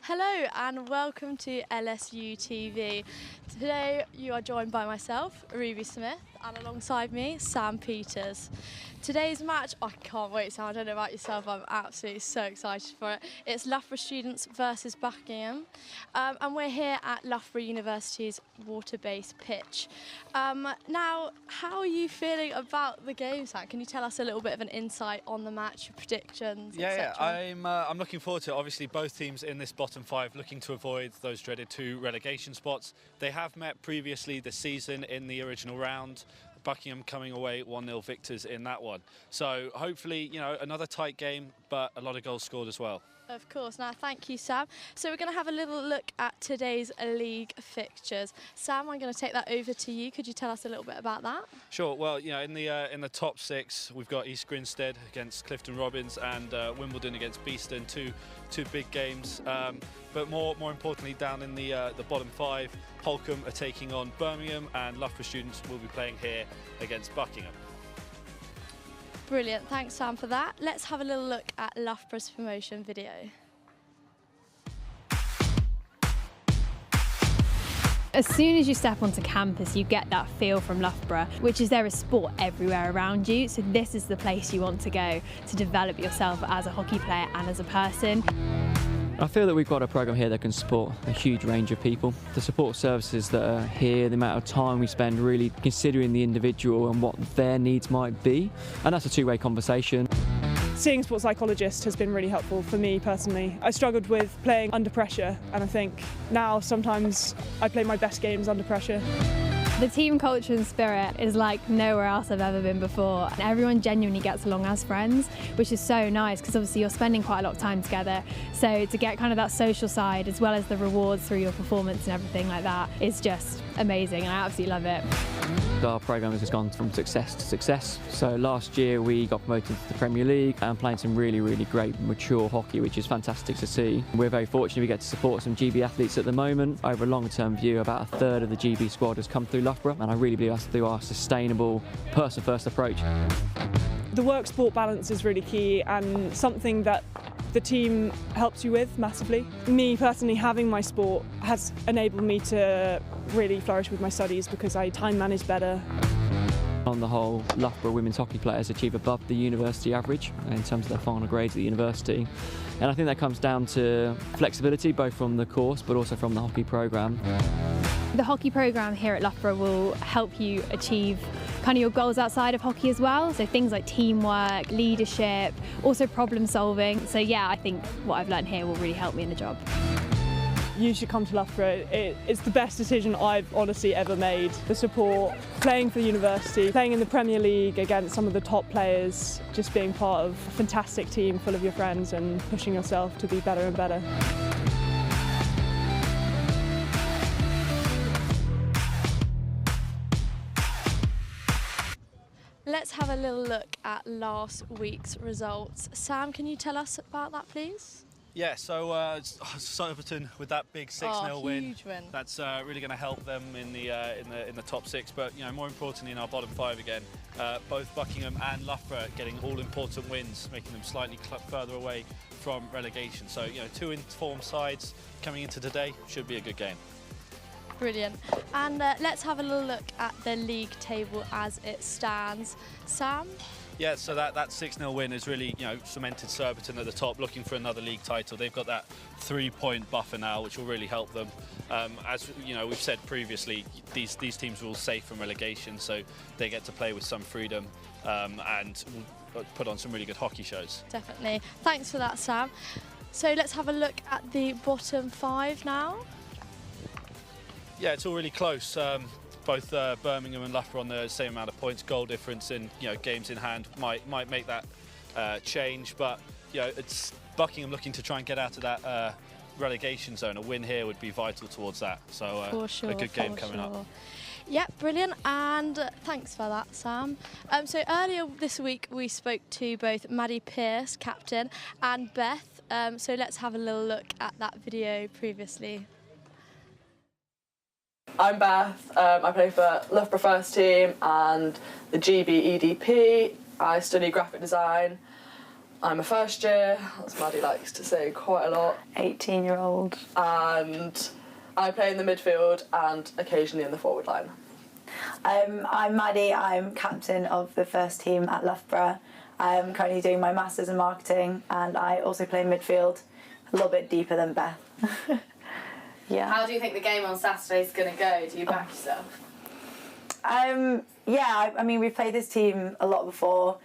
Hello and welcome to LSUTV. Today you are joined by myself, Ruby Smith, and alongside me, Sam Peters. Today's match, I can't wait, Sam, I don't know about yourself, I'm absolutely so excited for it. It's Loughborough Students versus Buckingham, and we're here at Loughborough University's water-based pitch. Now, how are you feeling about the game, Sam? Can you tell us a little bit of an insight on the match, your predictions, etc.? I'm looking forward to it. Obviously, both teams in this bottom five looking to avoid those dreaded 2 relegation spots. They have met previously this season in the original round. Buckingham coming away 1-0 victors in that one. So hopefully, another tight game, but a lot of goals scored as well. Of course. Now, thank you, Sam. So we're going to have a little look at today's league fixtures. Sam, I'm going to take that over to you. Could you tell us a little bit about that? Sure. Well, in the top 6, we've got East Grinstead against Clifton Robins and Wimbledon against Beeston. Two big games. But more importantly, down in the bottom 5, Holcombe are taking on Birmingham, and Loughborough Students will be playing here against Buckingham. Brilliant, thanks Sam for that. Let's have a little look at Loughborough's promotion video. As soon as you step onto campus, you get that feel from Loughborough, which is there is sport everywhere around you. So this is the place you want to go to develop yourself as a hockey player and as a person. I feel that we've got a programme here that can support a huge range of people. The support services that are here, the amount of time we spend really considering the individual and what their needs might be, and that's a two-way conversation. Seeing a sports psychologist has been really helpful for me personally. I struggled with playing under pressure, and I think now sometimes I play my best games under pressure. The team culture and spirit is like nowhere else I've ever been before, and everyone genuinely gets along as friends, which is so nice because obviously you're spending quite a lot of time together, so to get kind of that social side as well as the rewards through your performance and everything like that is just amazing, and I absolutely love it. Our programme has just gone from success to success. So last year we got promoted to the Premier League and playing some really great mature hockey, which is fantastic to see. We're very fortunate we get to support some GB athletes at the moment. Over a long-term view, about a third of the GB squad has come through Loughborough, and I really believe that's through our sustainable, person-first approach. The work-sport balance is really key and something that the team helps you with massively. Me personally, having my sport has enabled me to really flourish with my studies because I time manage better. On the whole, Loughborough women's hockey players achieve above the university average in terms of their final grades at the university. And I think that comes down to flexibility, both from the course but also from the hockey programme. The hockey programme here at Loughborough will help you achieve kind of your goals outside of hockey as well, so things like teamwork, leadership, also problem solving. So yeah, I think what I've learned here will really help me in the job. You should come to Loughborough. It's the best decision I've honestly ever made. The support, playing for the university, playing in the Premier League against some of the top players, just being part of a fantastic team full of your friends and pushing yourself to be better and better. Let's have a little look at last week's results. Sam, can you tell us about that, please? Yeah, so Southampton with that big 6-0 win. Huge win. That's really going to help them in the top 6. But more importantly, in our bottom 5 again, both Buckingham and Loughborough getting all important wins, making them slightly further away from relegation. So 2 informed sides coming into today should be a good game. Brilliant. And let's have a little look at the league table as it stands. Sam? Yeah, so that 6-0 win has really cemented Surbiton at the top, looking for another league title. They've got that 3-point buffer now, which will really help them. As we've said previously, these teams are all safe from relegation, so they get to play with some freedom and put on some really good hockey shows. Definitely. Thanks for that, Sam. So let's have a look at the bottom 5 now. Yeah, it's all really close. Both Birmingham and Loughborough on the same amount of points. Goal difference in games in hand might make that change, but it's Buckingham looking to try and get out of that relegation zone. A win here would be vital towards that. So for sure, a good game coming up. Yeah, brilliant, and thanks for that, Sam. So earlier this week we spoke to both Maddie Pearce, captain, and Beth. So let's have a little look at that video previously. I'm Beth, I play for Loughborough first team and the GB EDP. I study graphic design. I'm a first year, as Maddie likes to say quite a lot. 18-year-old. And I play in the midfield and occasionally in the forward line. I'm Maddie, I'm captain of the first team at Loughborough. I'm currently doing my Masters in Marketing and I also play midfield, a little bit deeper than Beth. Yeah. How do you think the game on Saturday is going to go? Do you back yourself? Yeah, I mean, we've played this team a lot before.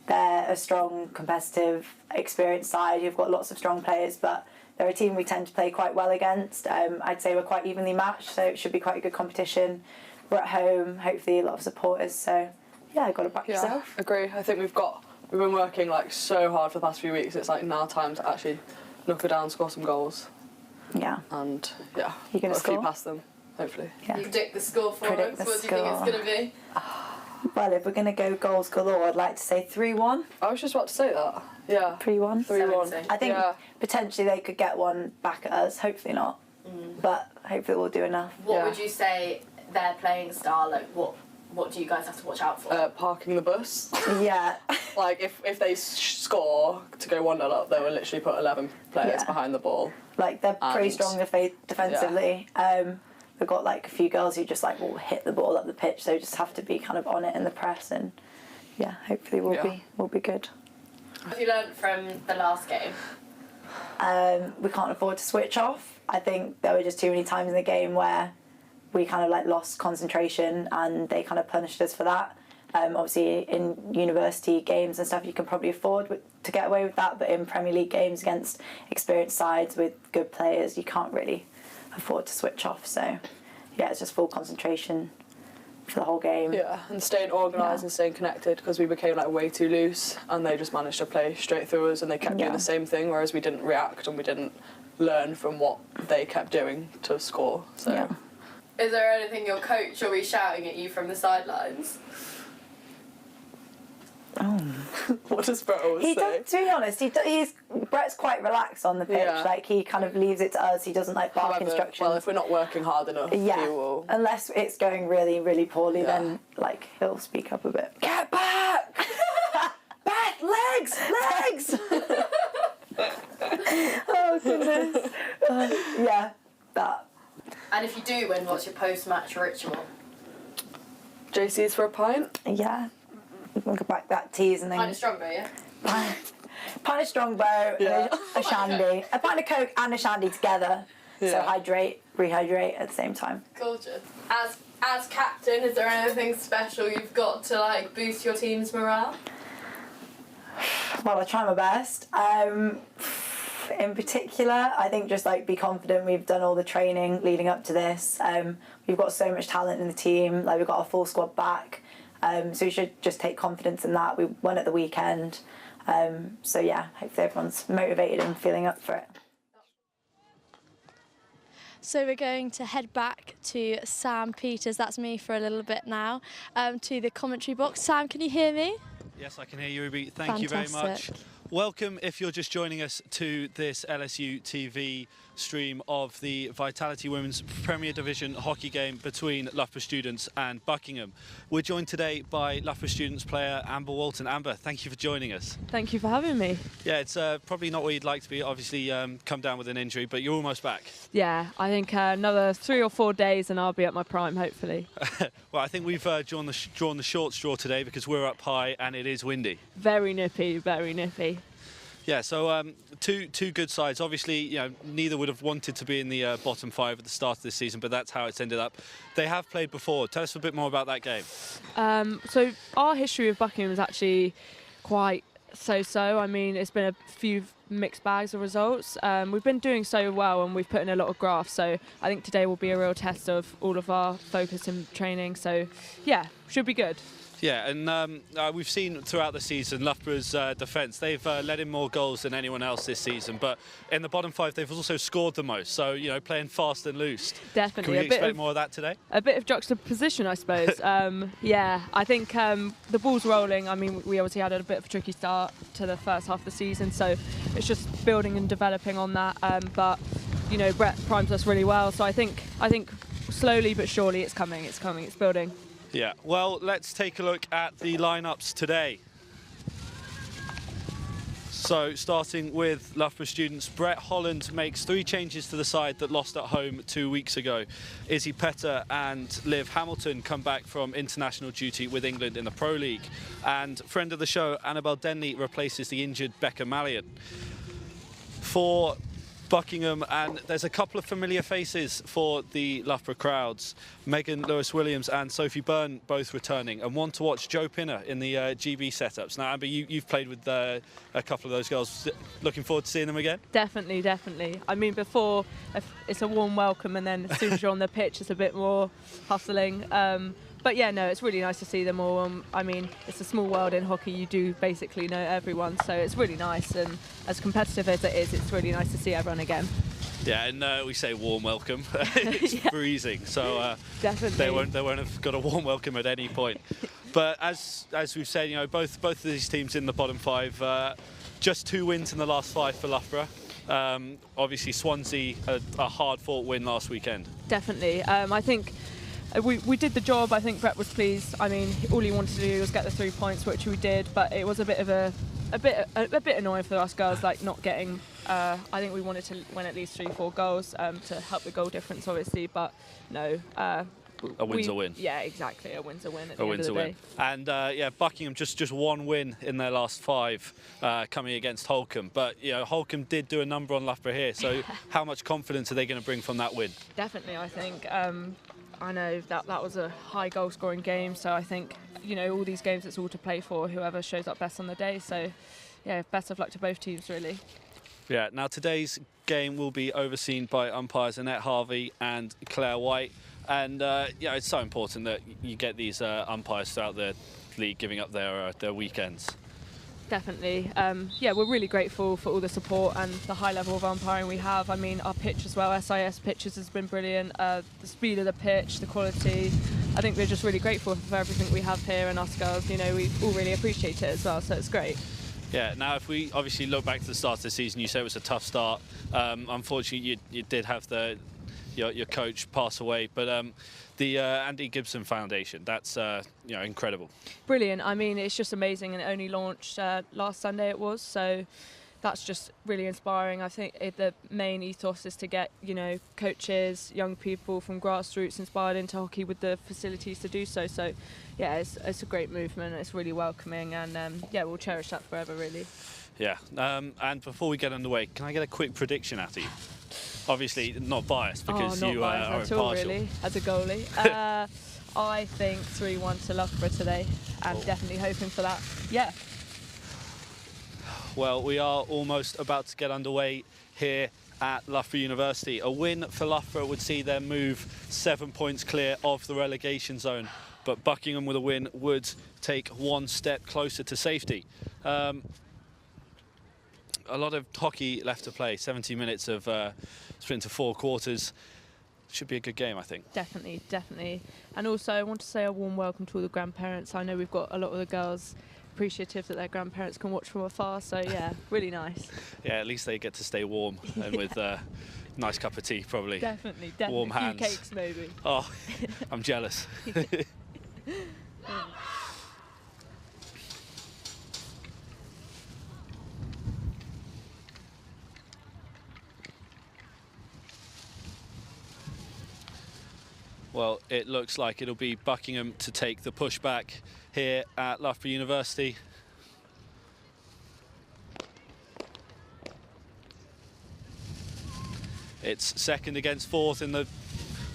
They're a strong, competitive, experienced side. You've got lots of strong players, but they're a team we tend to play quite well against. I'd say we're quite evenly matched, so it should be quite a good competition. We're at home, hopefully a lot of supporters, so yeah, I've got to back yourself. Agree. I think we've been working like so hard for the past few weeks. It's like now time to actually knuckle down, score some goals. Yeah. And yeah, you're going to score? A few past them, hopefully. Yeah. You predict the score for us. What do you think it's going to be? Well, if we're going to go goals galore, I'd like to say 3-1. I was just about to say that. Yeah. 3-1. 3-1. I think potentially they could get one back at us. Hopefully not. But hopefully we'll do enough. What would you say their playing style, like what do you guys have to watch out for? Parking the bus. Yeah. Like if they score to go 1-0 up, they will literally put 11 players behind the ball. Like they're pretty strong defensively. We've got like a few girls who just like will hit the ball up the pitch, so just have to be kind of on it in the press, and yeah, hopefully we'll be good. What have you learned from the last game? We can't afford to switch off. I think there were just too many times in the game where we kind of like lost concentration, and they kind of punished us for that. Obviously, in university games and stuff, you can probably afford to get away with that, but in Premier League games against experienced sides with good players, you can't really afford to switch off. So yeah, it's just full concentration for the whole game. Yeah, and staying organised and staying connected, because we became like way too loose and they just managed to play straight through us, and they kept doing the same thing, whereas we didn't react and we didn't learn from what they kept doing to score. So Is there anything your coach will be shouting at you from the sidelines? What does Brett always say? To be honest, Brett's quite relaxed on the pitch. Like he kind of leaves it to us. He doesn't like bark instructions. Well, if we're not working hard enough, he will. Unless it's going really, really poorly, then like he'll speak up a bit. Get back! Back! Legs! Oh goodness. That. And if you do win, what's your post-match ritual? JC's for a pint? Yeah. We'll go back that tease and then... Pint of Strongbow, yeah? Pint of Strongbow, and a shandy. A pint of Coke and a shandy together. So rehydrate at the same time. Gorgeous. As captain, is there anything special you've got to like boost your team's morale? Well, I try my best. In particular, I think just like be confident. We've done all the training leading up to this. We've got so much talent in the team. Like we've got a full squad back. So we should just take confidence in that. We won at the weekend. So yeah, hopefully everyone's motivated and feeling up for it. So we're going to head back to Sam Peters, that's me for a little bit now, to the commentary box. Sam, can you hear me? Yes, I can hear you, Ruby. Thank you very much. Welcome, if you're just joining us, to this LSUTV stream of the Vitality Women's Premier Division hockey game between Loughborough Students and Buckingham. We're joined today by Loughborough Students player Amber Walton. Amber, thank you for joining us. Thank you for having me. Yeah, it's probably not where you'd like to be. Obviously, come down with an injury, but you're almost back. Yeah, I think another 3 or 4 days and I'll be at my prime, hopefully. Well, I think we've drawn the short straw today because we're up high and it is windy. Very nippy, very nippy. Yeah, so two good sides. Obviously, you know, neither would have wanted to be in the bottom 5 at the start of this season, but that's how it's ended up. They have played before. Tell us a bit more about that game. So our history with Buckingham is actually quite so-so. I mean, it's been a few mixed bags of results. We've been doing so well and we've put in a lot of graft, so I think today will be a real test of all of our focus and training. So yeah, should be good. Yeah, and we've seen throughout the season Loughborough's defence. They've let in more goals than anyone else this season, but in the bottom 5 they've also scored the most. So, you know, playing fast and loose. Definitely. Can we expect more of that today? A bit of juxtaposition, I suppose. Yeah, I think the ball's rolling. I mean, we obviously had a bit of a tricky start to the first half of the season, so it's just building and developing on that. But, you know, Brett primes us really well, so I think slowly but surely it's coming, it's building. Yeah, well, let's take a look at the lineups today. So, starting with Loughborough Students, Brett Holland makes 3 changes to the side that lost at home 2 weeks ago. Izzy Petter and Liv Hamilton come back from international duty with England in the Pro League. And friend of the show, Annabelle Denley, replaces the injured Becca Mallion. For Buckingham, and there's a couple of familiar faces for the Loughborough crowds. Megan Lewis-Williams and Sophie Byrne both returning, and one to watch, Jo Pinner in the GB setups. Now, Amber, you've played with a couple of those girls. Looking forward to seeing them again? Definitely, definitely. I mean, before, it's a warm welcome, and then as soon as you're on the pitch, it's a bit more hustling. But yeah, no, it's really nice to see them all. I mean, it's a small world in hockey. You do basically know everyone, so it's really nice. And as competitive as it is, it's really nice to see everyone again. Yeah, and we say warm welcome. It's freezing, so definitely they won't have got a warm welcome at any point. But as we've said, you know, both of these teams in the bottom 5, just 2 wins in the last 5 for Loughborough. Obviously, Swansea a hard-fought win last weekend. Definitely, I think. We did the job. I think Brett was pleased. I mean, all he wanted to do was get the 3 points, which we did. But it was a bit annoying for us girls, like not getting. I think we wanted to win at least 3-4 goals to help the goal difference, obviously. But no. A win's a win. Yeah, exactly. A win's a win. At the a end win's of the a day. win. And Buckingham just 1 win in their last 5, coming against Holcombe. But you know, Holcombe did do a number on Loughborough here. So how much confidence are they going to bring from that win? Definitely, I think. I know that was a high goal scoring game, so I think, you know, all these games it's all to play for, whoever shows up best on the day. So yeah, best of luck to both teams, really. Yeah, now today's game will be overseen by umpires Annette Harvey and Claire White, and it's so important that you get these umpires throughout the league giving up their weekends. Definitely. We're really grateful for all the support and the high level of umpiring we have. I mean, our pitch as well, SIS pitches has been brilliant. The speed of the pitch, the quality. I think we're just really grateful for everything we have here, and us girls, you know, we all really appreciate it as well, so it's great. Yeah, now if we obviously look back to the start of the season, you said it was a tough start. Unfortunately, you did have your coach pass away, but the Andy Gibson Foundation, that's incredible. Brilliant. I mean, it's just amazing, and it only launched last Sunday it was, so that's just really inspiring. I think the main ethos is to get, you know, coaches, young people from grassroots inspired into hockey with the facilities to do so. So yeah, it's a great movement, it's really welcoming, and we'll cherish that forever, really. Yeah, and before we get underway, can I get a quick prediction out of you? Obviously not biased, because you are impartial. All, really, as a goalie. I think 3-1 to Loughborough today, and definitely hoping for that. Yeah. Well, we are almost about to get underway here at Loughborough University. A win for Loughborough would see them move 7 points clear of the relegation zone, but Buckingham with a win would take 1 step closer to safety. A lot of hockey left to play, 70 minutes of sprint to 4 quarters. Should be a good game, I think. Definitely, definitely. And also I want to say a warm welcome to all the grandparents. I know we've got a lot of the girls appreciative that their grandparents can watch from afar, so yeah, really nice. Yeah, at least they get to stay warm and with a nice cup of tea, probably. Definitely. Warm hands. A few cakes, maybe. Oh, I'm jealous. Well, it looks like it'll be Buckingham to take the pushback here at Loughborough University. It's second against fourth in the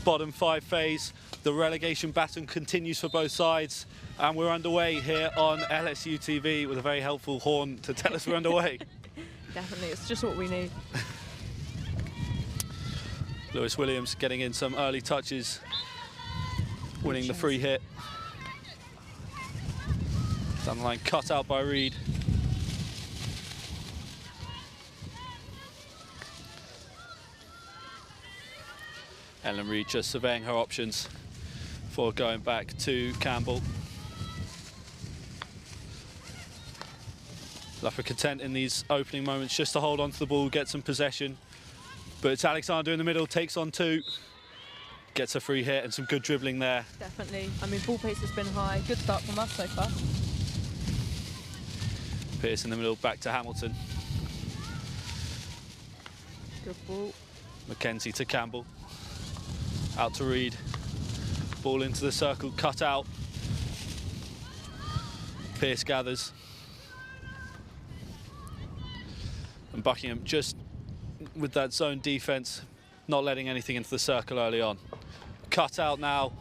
bottom 5 phase. The relegation baton continues for both sides, and we're underway here on LSUTV with a very helpful horn to tell us we're underway. Definitely, it's just what we need. Lewis-Williams getting in some early touches, winning the free hit. Down the line, cut out by Reed. Ellen Reed just surveying her options before going back to Campbell. Loughborough content in these opening moments just to hold on to the ball, get some possession. But it's Alexander in the middle, takes on 2. Gets a free hit and some good dribbling there. Definitely. I mean, ball pace has been high. Good start from us so far. Pierce in the middle, back to Hamilton. Good ball. Mackenzie to Campbell. Out to Reed. Ball into the circle, cut out. Pearce gathers. And Buckingham just with that zone defence, not letting anything into the circle early on. Cut out now.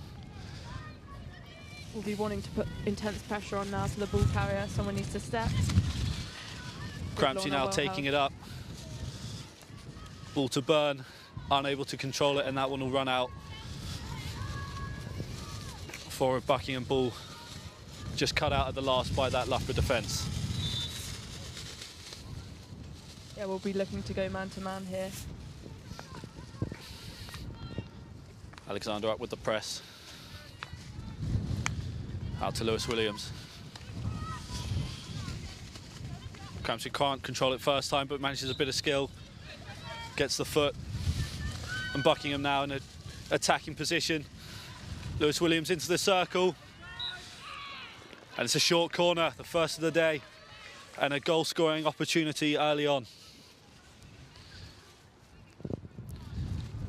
We'll be wanting to put intense pressure on now to the ball carrier. Someone needs to step. Crampsey now taking it up. Ball to Byrne, unable to control it, and that one will run out for a Buckingham ball. Just cut out at the last by that Loughborough defence. Yeah, we'll be looking to go man-to-man here. Alexander up with the press. Out to Lewis Williams. Crampsey can't control it first time, but manages a bit of skill. Gets the foot. And Buckingham now in an attacking position. Lewis Williams into the circle. And it's a short corner, the first of the day. And a goal-scoring opportunity early on.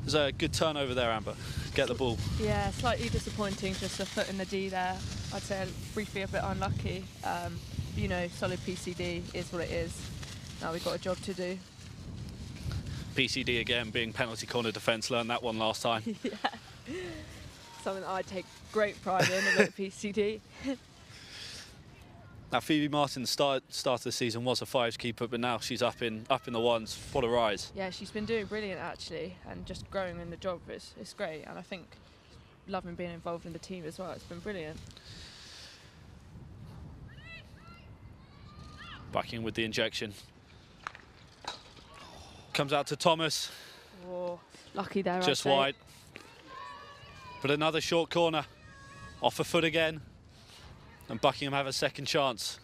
There's a good turnover there, Amber. Get the ball. Yeah, slightly disappointing, just a foot in the D there. I'd say briefly a bit unlucky. You know, solid PCD is what it is. Now we've got a job to do. PCD again, being penalty corner defence, learned that one last time. Yeah, something that I take great pride in, a bit of PCD. Now Phoebe Martin, start of the season was a fives keeper, but now she's up in the ones. What a rise! Yeah, she's been doing brilliant actually, and just growing in the job is great. And I think loving being involved in the team as well. It's been brilliant. Buckingham with the injection. Comes out to Thomas. Oh, lucky there. Just wide. But another short corner. Off a foot again. And Buckingham have a second chance.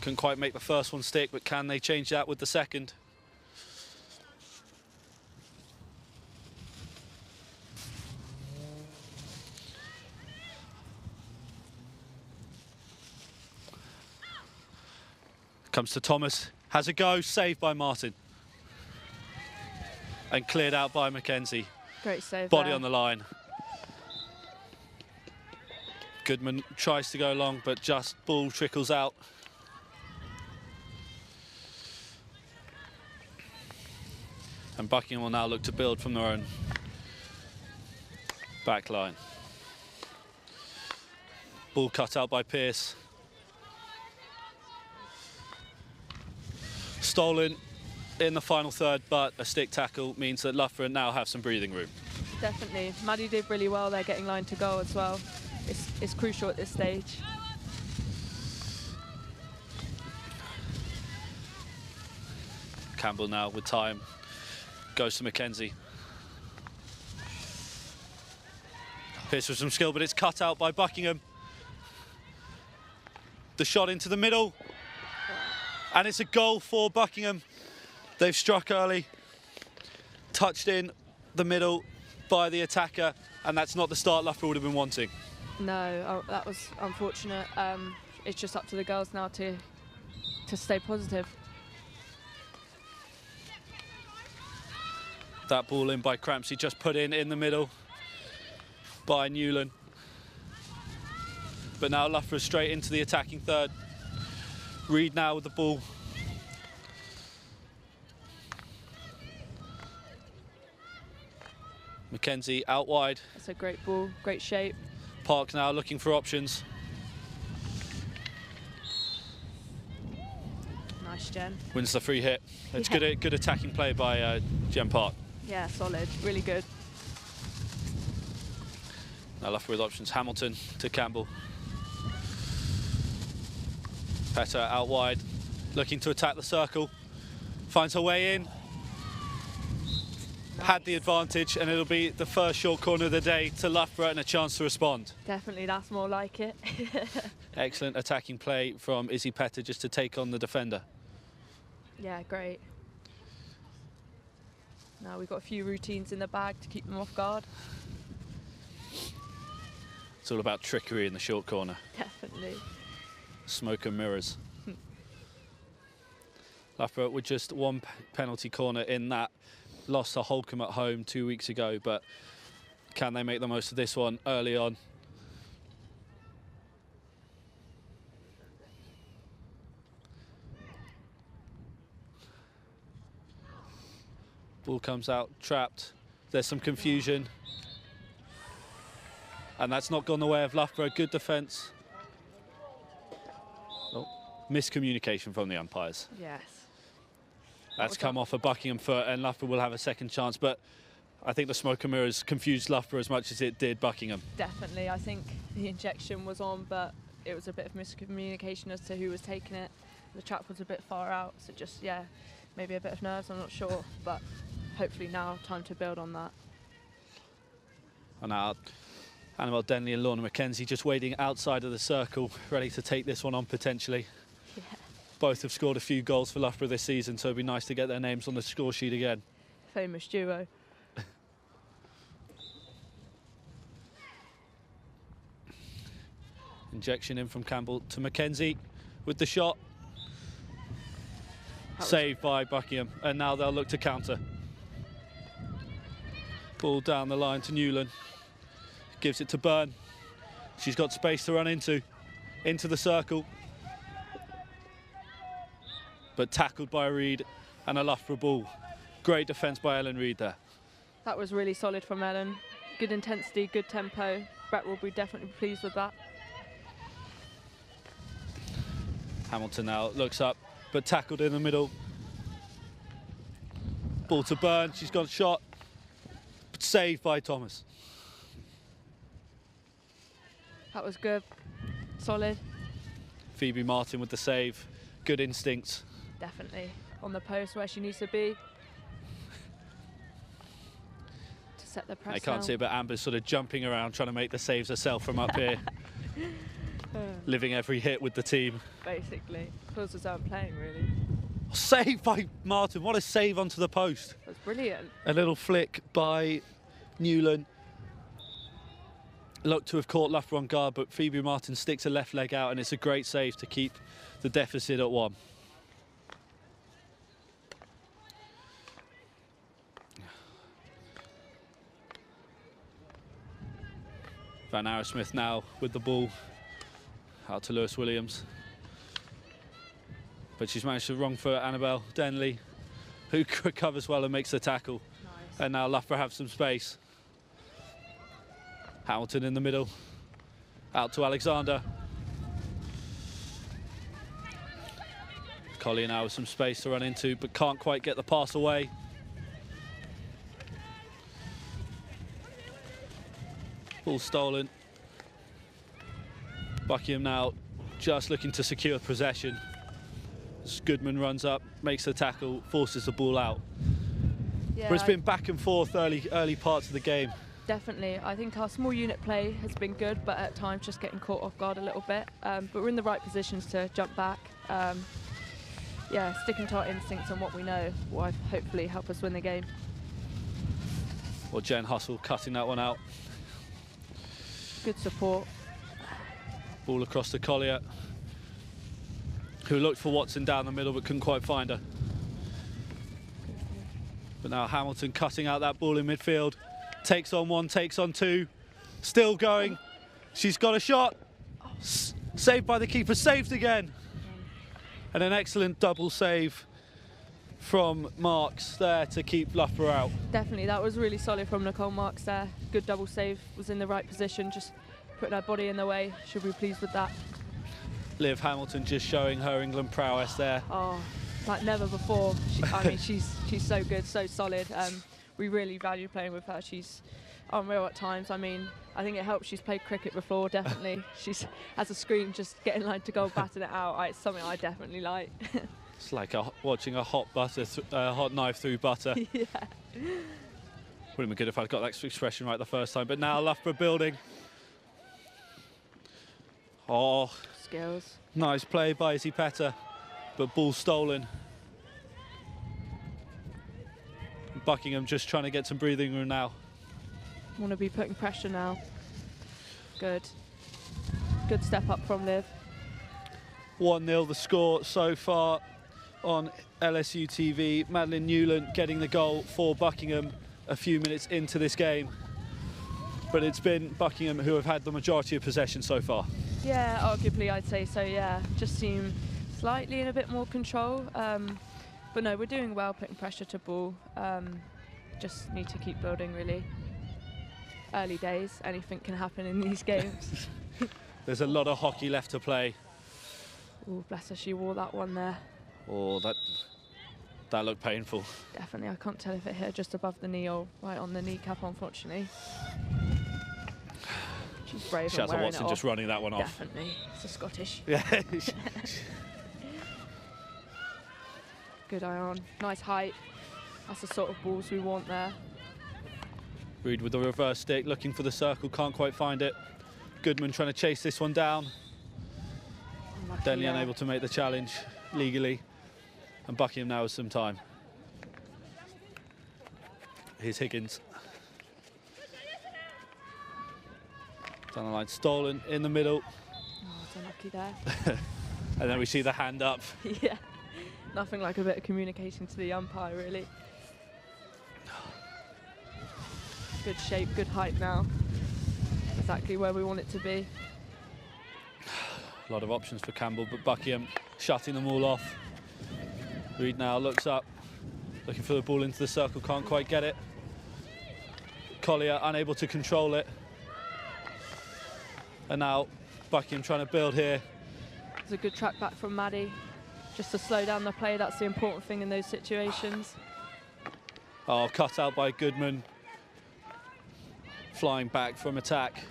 Couldn't quite make the first one stick, but can they change that with the second? Comes to Thomas, has a go, saved by Martin. And cleared out by Mackenzie. Great save. Body there. on the line. Goodman tries to go long, but just ball trickles out. And Buckingham will now look to build from their own back line. Ball cut out by Pearce. Stolen in the final third, but a stick tackle means that Loughborough now have some breathing room. Definitely. Maddie did really well there, getting line to goal as well. It's crucial at this stage. Campbell now with time. Goes to Mackenzie. Pearce with some skill, but it's cut out by Buckingham. The shot into the middle. And it's a goal for Buckingham. They've struck early. Touched in the middle by the attacker. And that's not the start Loughborough would have been wanting. No, that was unfortunate. It's just up to the girls now to stay positive. That ball in by Crampsey, just put in the middle by Newland. But now Loughborough straight into the attacking third. Reed now with the ball. Mackenzie out wide. That's a great ball, great shape. Park now looking for options. Nice, Jen. Wins the free hit. It's Yeah. good attacking play by Jen Park. Yeah, solid, really good. Now Loughborough with options. Hamilton to Campbell. Petter out wide, looking to attack the circle. Finds her way in. Nice. Had the advantage, and it'll be the first short corner of the day to Loughborough and a chance to respond. Definitely, that's more like it. Excellent attacking play from Izzy Petter just to take on the defender. Yeah, great. Now we've got a few routines in the bag to keep them off guard. It's all about trickery in the short corner. Definitely. Smoke and mirrors. Loughborough with just one penalty corner in that. Lost to Holcombe at home 2 weeks ago, but can they make the most of this one early on? Ball comes out, trapped. There's some confusion. And that's not gone the way of Loughborough. Good defence. Oh, miscommunication from the umpires. Yes. That's come off a Buckingham foot, and Loughborough will have a second chance. But I think the smoke and mirrors confused Loughborough as much as it did Buckingham. Definitely. I think the injection was on, but it was a bit of miscommunication as to who was taking it. The trap was a bit far out, so just, yeah, maybe a bit of nerves, I'm not sure. But hopefully now, time to build on that. And now, Annabelle Denley and Lorna McKenzie just waiting outside of the circle, ready to take this one on potentially. Yeah. Both have scored a few goals for Loughborough this season, so it'd be nice to get their names on the score sheet again. Famous duo. Injection in from Campbell to McKenzie with the shot. Saved by Buckingham, and now they'll look to counter. Ball down the line to Newland. Gives it to Byrne. She's got space to run into the circle. But tackled by Reid, and a Loughborough ball. Great defence by Ellen Reid there. That was really solid from Ellen. Good intensity, good tempo. Brett will be definitely pleased with that. Hamilton now looks up, but tackled in the middle. Ball to Byrne, she's got a shot. But saved by Thomas. That was good, solid. Phoebe Martin with the save, good instincts. Definitely on the post where she needs to be. To set the press I can't down. see it, but Amber's sort of jumping around trying to make the saves herself from up here. Living every hit with the team. Basically, feels as though I'm playing really. Save by Martin, what a save onto the post. That's brilliant. A little flick by Newland. Looked to have caught Loughborough on guard, but Phoebe Martin sticks her left leg out, and it's a great save to keep the deficit at 1. Van Arrowsmith now with the ball out to Lewis Williams. But she's managed to wrong foot Annabelle Denley, who recovers well and makes the tackle. Nice. And now Loughborough have some space. Hamilton in the middle, out to Alexander. Collier now with some space to run into, but can't quite get the pass away. Ball stolen. Buckingham now just looking to secure possession. As Goodman runs up, makes the tackle, forces the ball out. Yeah, But it's been back and forth early parts of the game. Definitely. I think our small unit play has been good, but at times just getting caught off guard a little bit. But we're in the right positions to jump back. Yeah, sticking to our instincts and what we know will hopefully help us win the game. Or Jen Hustle cutting that one out. Good support. Ball across to Collier, who looked for Watson down the middle but couldn't quite find her. But now Hamilton cutting out that ball in midfield. Takes on 1, takes on 2. Still going. She's got a shot. Saved by the keeper, saved again. And an excellent double save from Marks there to keep Loughborough out. Definitely, that was really solid from Nicole Marks there. Good double save, was in the right position, just putting her body in the way. Should be pleased with that. Liv Hamilton just showing her England prowess there. Oh, like never before. I mean, she's so good, so solid. We really value playing with her. She's unreal at times. I mean, I think it helps she's played cricket before, definitely. She's, as a screen, just getting like to go batting it out. It's something I definitely like. It's like watching a hot knife through butter. Yeah. Wouldn't be good if I'd got that expression right the first time. But now Loughborough building. Oh, Skills. nice play by Izzy Petter, but ball stolen. Buckingham just trying to get some breathing room now. Want to be putting pressure now. Good. Good step up from Liv. 1-0 the score so far. on LSUTV. Madeline Newland getting the goal for Buckingham a few minutes into this game. But it's been Buckingham who have had the majority of possession so far. Yeah, arguably I'd say so, yeah. Just seem slightly in a bit more control. But no, we're doing well, putting pressure to ball. Just need to keep building, really. Early days, anything can happen in these games. There's a lot of hockey left to play. Oh, bless her, she wore that one there. Oh, that looked painful. Definitely, I can't tell if it hit her just above the knee or right on the kneecap, unfortunately. She's brave and wearing Watson it just off. running that one off. Definitely, it's a Scottish. Yeah. Good eye on, nice height. That's the sort of balls we want there. Reed with the reverse stick, looking for the circle, can't quite find it. Goodman trying to chase this one down. Denley unable to make the challenge legally. And Buckingham now has some time. Here's Higgins. Down the line, stolen in the middle. Oh, it's unlucky there. And then we see the hand up. Yeah, nothing like a bit of communication to the umpire, really. Good shape, good height now. Exactly where we want it to be. A lot of options for Campbell, but Buckingham shutting them all off. Reed now looks up, looking for the ball into the circle, can't quite get it. Collier unable to control it. And now Buckingham trying to build here. It's a good track back from Maddie. Just to slow down the play, that's the important thing in those situations. Oh, cut out by Goodman. Flying back from attack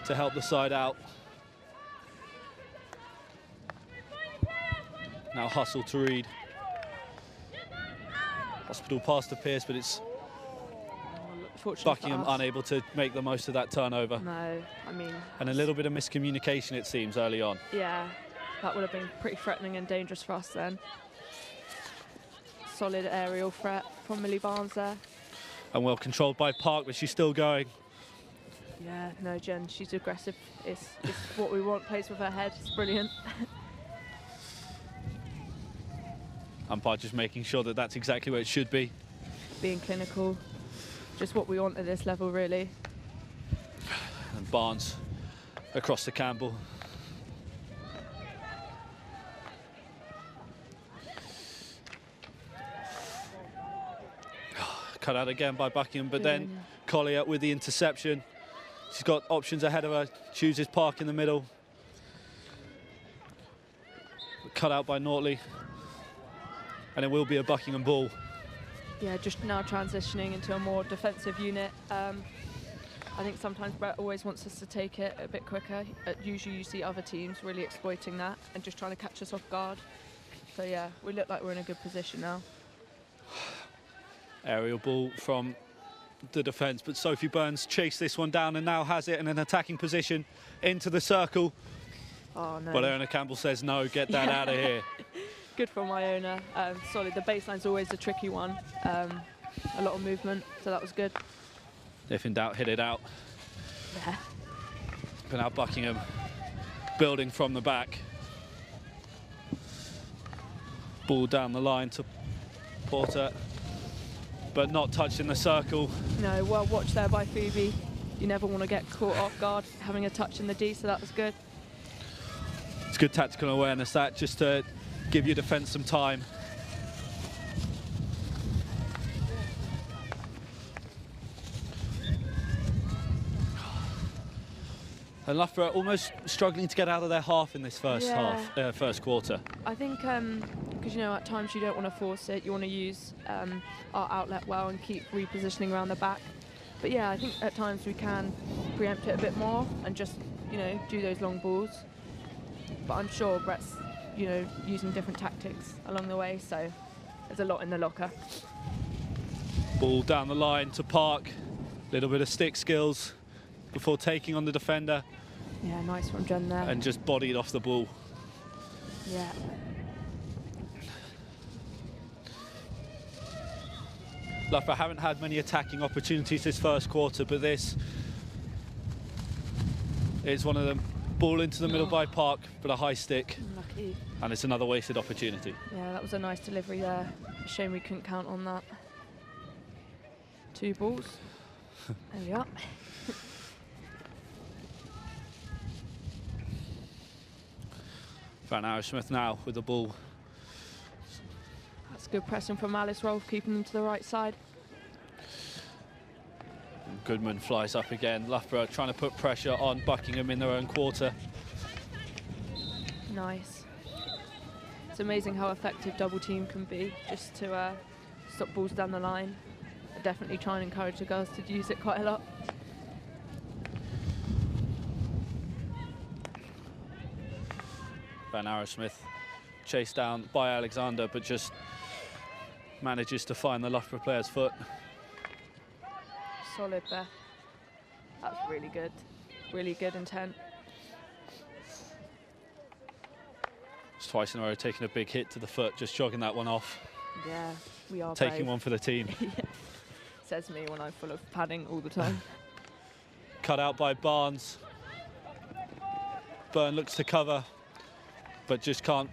to help the side out. Now hustle to Reed. Hospital pass to Pearce, but it's Buckingham unable to make the most of that turnover. No, I mean... And a little bit of miscommunication, it seems, early on. Yeah, that would have been pretty threatening and dangerous for us then. Solid aerial threat from Millie Barnes there. And well controlled by Park, but she's still going. Yeah, no, Jen, she's aggressive. It's what we want, plays with her head, it's brilliant. Umpire just making sure that that's exactly where it should be. Being clinical, just what we want at this level, really. And Barnes across to Campbell. Cut out again by Buckingham, but then Collier with the interception. She's got options ahead of her, chooses Park in the middle. Cut out by Nortley. And it will be a Buckingham ball. Yeah, just now transitioning into a more defensive unit. I think sometimes Brett always wants us to take it a bit quicker. Usually you see other teams really exploiting that and just trying to catch us off guard. So yeah, we look like we're in a good position now. Aerial ball from the defence, but Sophie Burns chased this one down and now has it in an attacking position into the circle. Oh no. But Iona Campbell says no, get that out of here. Good from Iona, solid. The baseline's always a tricky one. A lot of movement, so that was good. If in doubt, hit it out. Yeah. But now Buckingham building from the back. Ball down the line to Porter, but not touched in the circle. No, well watched there by Phoebe. You never want to get caught off guard having a touch in the D, so that was good. It's good tactical awareness, that, just to give your defence some time. And Loughborough almost struggling to get out of their half in this first first quarter. I think because you know at times you don't want to force it, you want to use our outlet well and keep repositioning around the back. But yeah, I think at times we can preempt it a bit more and just do those long balls. But I'm sure Brett's using different tactics along the way, so there's a lot in the locker. Ball down the line to Park, little bit of stick skills before taking on the defender. Yeah, nice from Jen there. And just bodied off the ball. Yeah. Loughborough haven't had many attacking opportunities this first quarter, but this is one of them. Ball into the middle by Park, but a high stick. Lucky. And it's another wasted opportunity. Yeah, that was a nice delivery there. Shame we couldn't count on that. 2 balls. There we are. Van Arrowsmith now with the ball. That's good pressing from Alice Rolfe, keeping them to the right side. And Goodman flies up again. Loughborough trying to put pressure on Buckingham in their own quarter. Nice. It's amazing how effective double team can be, just to stop balls down the line. I definitely try and encourage the girls to use it quite a lot. Van Arrowsmith chased down by Alexander, but just manages to find the Loughborough player's foot. Solid, Beth. That's really good. Really good intent. It's twice in a row taking a big hit to the foot, just jogging that one off. Yeah, we are Taking brave. one for the team. Yeah. Says me when I'm full of padding all the time. Cut out by Barnes. Byrne looks to cover, but just can't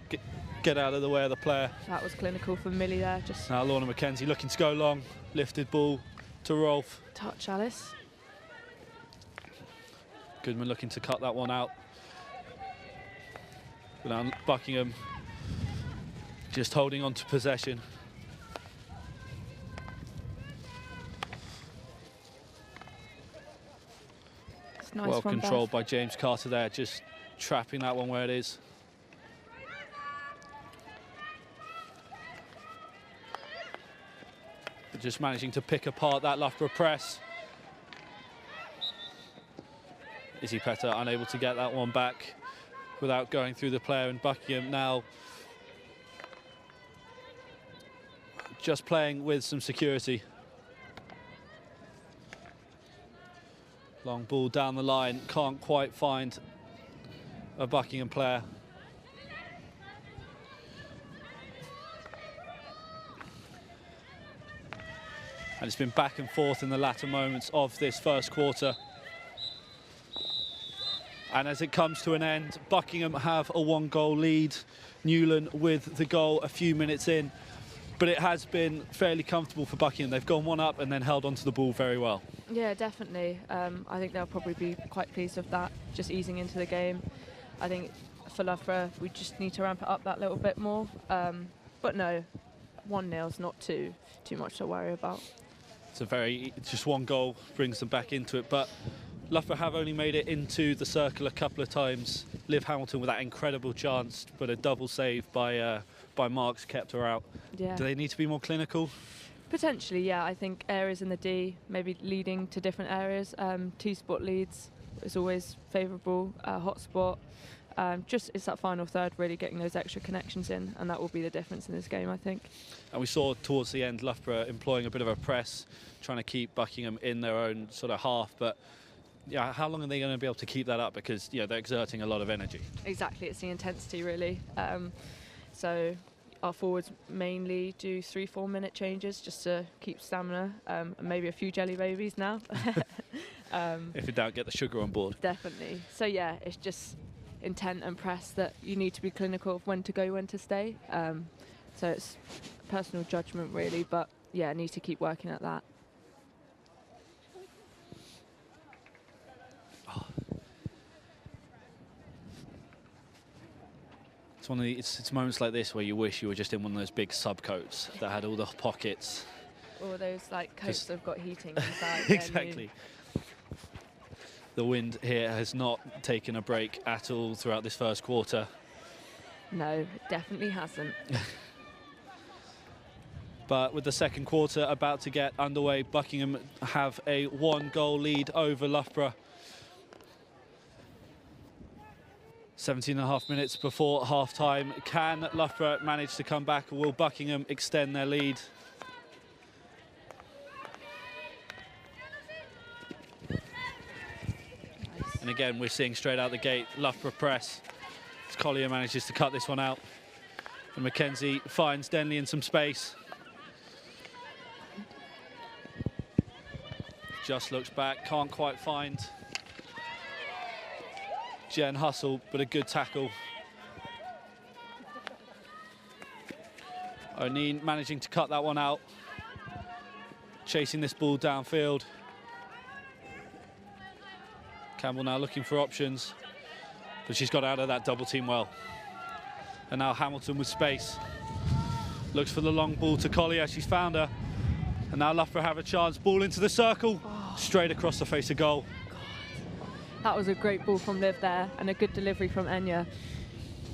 get out of the way of the player. That was clinical for Millie there. Just Now Lorna McKenzie looking to go long. Lifted ball to Rolfe. touch Alice. Goodman looking to cut that one out. But now Buckingham just holding on to possession. It's nice Well from controlled Beth. by James Carter there, just trapping that one where it is. But just managing to pick apart that Loughborough press. Izzy Petter unable to get that one back without going through the player, and Buckingham now just playing with some security. Long ball down the line, can't quite find a Buckingham player. And it's been back and forth in the latter moments of this first quarter. And as it comes to an end, Buckingham have a 1-goal lead. Newland with the goal a few minutes in. But it has been fairly comfortable for Buckingham. They've gone one up and then held onto the ball very well. Yeah, definitely. I think they'll probably be quite pleased with that, just easing into the game. I think for Loughborough, we just need to ramp it up that little bit more. But no, 1-0's not too much to worry about. It's just 1 goal brings them back into it. But Loughborough have only made it into the circle a couple of times. Liv Hamilton with that incredible chance, but a double save by Marks kept her out. Yeah. Do they need to be more clinical? Potentially, yeah. I think areas in the D, maybe leading to different areas. 2-spot leads is always favourable. Hot spot. Just it's that final third really getting those extra connections in, and that will be the difference in this game, I think. And we saw towards the end Loughborough employing a bit of a press, trying to keep Buckingham in their own sort of half. But yeah, how long are they going to be able to keep that up? Because they're exerting a lot of energy. Exactly, it's the intensity really. So our forwards mainly do 3-4 minute changes just to keep stamina, and maybe a few jelly babies now. If in doubt, get the sugar on board. Definitely. So yeah, it's just intent and press that you need to be clinical of when to go, when to stay. So it's personal judgment really, but yeah, need to keep working at that. It's moments like this where you wish you were just in one of those big subcoats that had all the pockets. Or those like coats that have got heating inside. Exactly. The wind here has not taken a break at all throughout this first quarter. No, it definitely hasn't. But with the second quarter about to get underway, Buckingham have a 1-goal lead over Loughborough. 17.5 minutes before half-time. Can Loughborough manage to come back, or will Buckingham extend their lead? And again, we're seeing straight out the gate, Loughborough press. As Collier manages to cut this one out. And McKenzie finds Denley in some space. Just looks back, can't quite find Jen hustle, but a good tackle. O'Neill managing to cut that one out. Chasing this ball downfield. Campbell now looking for options, but she's got out of that double team well. And now Hamilton with space. Looks for the long ball to Collier, she's found her. And now Loughborough have a chance, ball into the circle, straight across the face of goal. That was a great ball from Liv there, and a good delivery from Enya.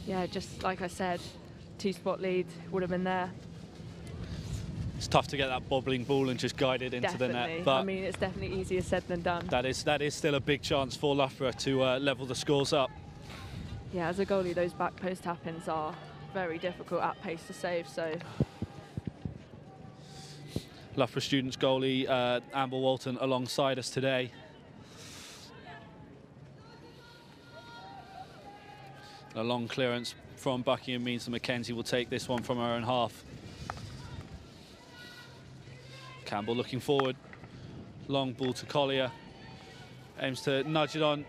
Yeah, just like I said, 2-spot lead would have been there. It's tough to get that bobbling ball and just guide it into the net. But I mean, it's definitely easier said than done. That is still a big chance for Loughborough to level the scores up. Yeah, as a goalie, those back post tap-ins are very difficult at pace to save, so. Loughborough Students goalie Amber Walton alongside us today. A long clearance from Buckingham means that Mackenzie will take this one from her own half. Campbell looking forward. Long ball to Collier. Aims to nudge it on.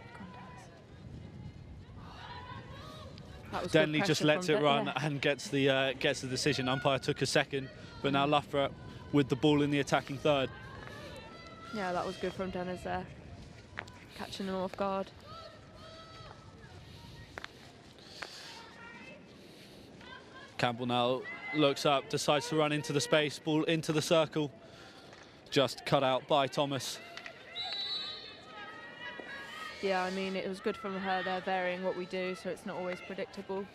Denley just lets it run and gets the decision. Umpire took a second, but now Loughborough with the ball in the attacking third. Yeah, that was good from Dennis there. Catching them off guard. Campbell now looks up, decides to run into the space, ball into the circle. Just cut out by Thomas. Yeah, I mean, it was good from her there, varying what we do, so it's not always predictable.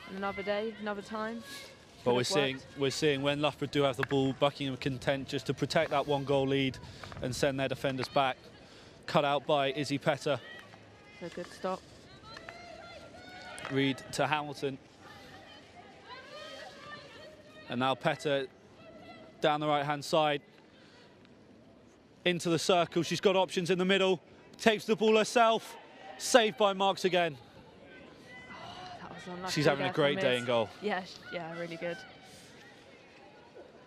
And another day, another time. But we're seeing when Loughborough do have the ball, Buckingham content just to protect that 1-goal lead and send their defenders back. Cut out by Izzy Petter. A good stop. Reed to Hamilton. And now Petter down the right-hand side. Into the circle, she's got options in the middle. Takes the ball herself. Saved by Marks again. That was unlucky. She's having a great day in goal. Yeah, really good.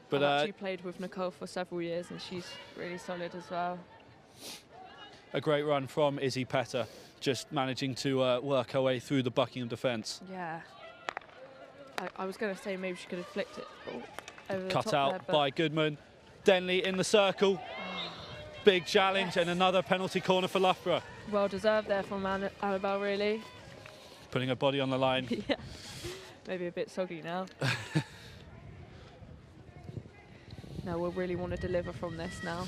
But I've actually played with Nicole for several years, and she's really solid as well. A great run from Izzy Petter, just managing to work her way through the Buckingham defence. Yeah. I was going to say maybe she could have flicked it over the Cut top out there, by Goodman. Denley in the circle. Big challenge, and another penalty corner for Loughborough. Well deserved there from Annabelle, really. Putting her body on the line. Yeah, maybe a bit soggy now. No, we'll really want to deliver from this now.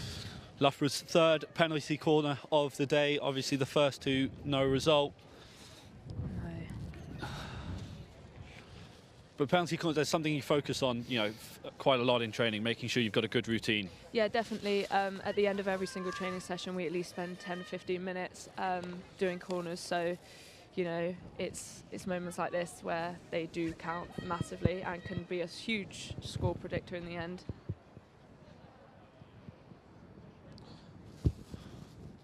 Loughborough's third penalty corner of the day. Obviously the first two, no result. No. But penalty corners, there's something you focus on, you know, quite a lot in training, making sure you've got a good routine. Yeah, definitely. At the end of every single training session, we at least spend 10-15 minutes doing corners. So, you know, it's moments like this where they do count massively and can be a huge score predictor in the end.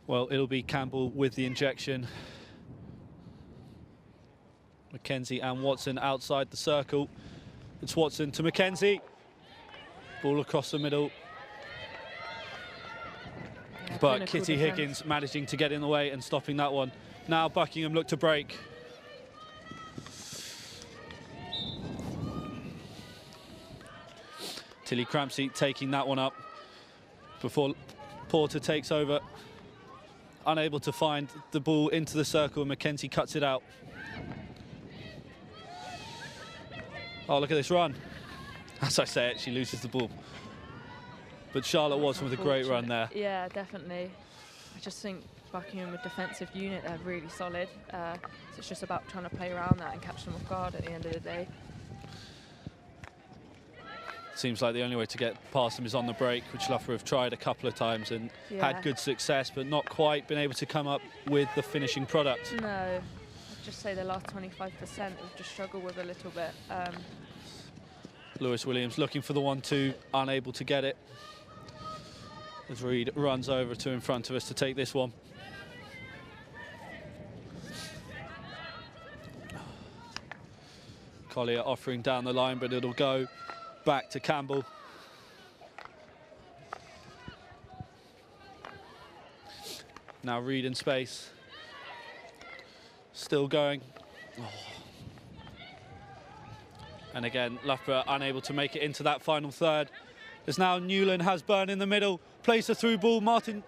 Well, it'll be Campbell with the injection. Mackenzie and Watson outside the circle. It's Watson to Mackenzie. Ball across the middle. Yeah, but Kitty defense. Higgins managing to get in the way and stopping that one. Now Buckingham look to break. Tilly Crampsey taking that one up before Porter takes over. Unable to find the ball into the circle, and Mackenzie cuts it out. Oh, look at this run. As I say it, she loses the ball. But Charlotte Watson with a great run there. Yeah, definitely. I just think Buckingham, a defensive unit, they're really solid. So it's just about trying to play around that and catch them off guard at the end of the day. Seems like the only way to get past them is on the break, which Loughborough have tried a couple of times and had good success, but not quite been able to come up with the finishing product. No, I'd just say the last 25% have just struggled with a little bit. Lewis Williams looking for the 1-2, unable to get it. As Reed runs over to in front of us to take this one. Collier offering down the line, but it'll go back to Campbell. Now Reed in space. Still going. Oh. And again, Loughborough unable to make it into that final third. As now Newland has Byrne in the middle, plays the through ball. Martin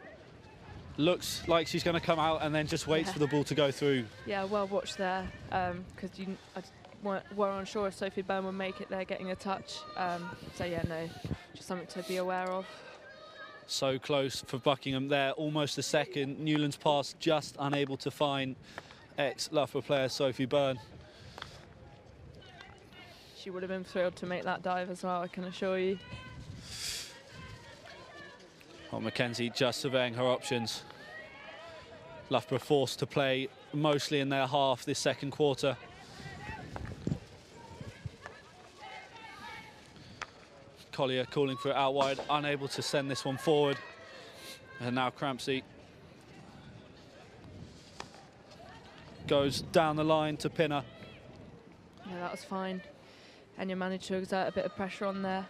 looks like she's going to come out and then just waits for the ball to go through. Yeah, well watched there, because were unsure if Sophie Byrne would make it there getting a touch. So yeah, no, just something to be aware of. So close for Buckingham there, almost a second. Newland's pass just unable to find ex-Loughborough player Sophie Byrne. She would have been thrilled to make that dive as well, I can assure you. Well, Mackenzie just surveying her options. Loughborough forced to play mostly in their half this second quarter. Collier calling for it out wide, unable to send this one forward. And now Crampsey goes down the line to Pinner. Yeah, that was fine. And you managed to exert a bit of pressure on there.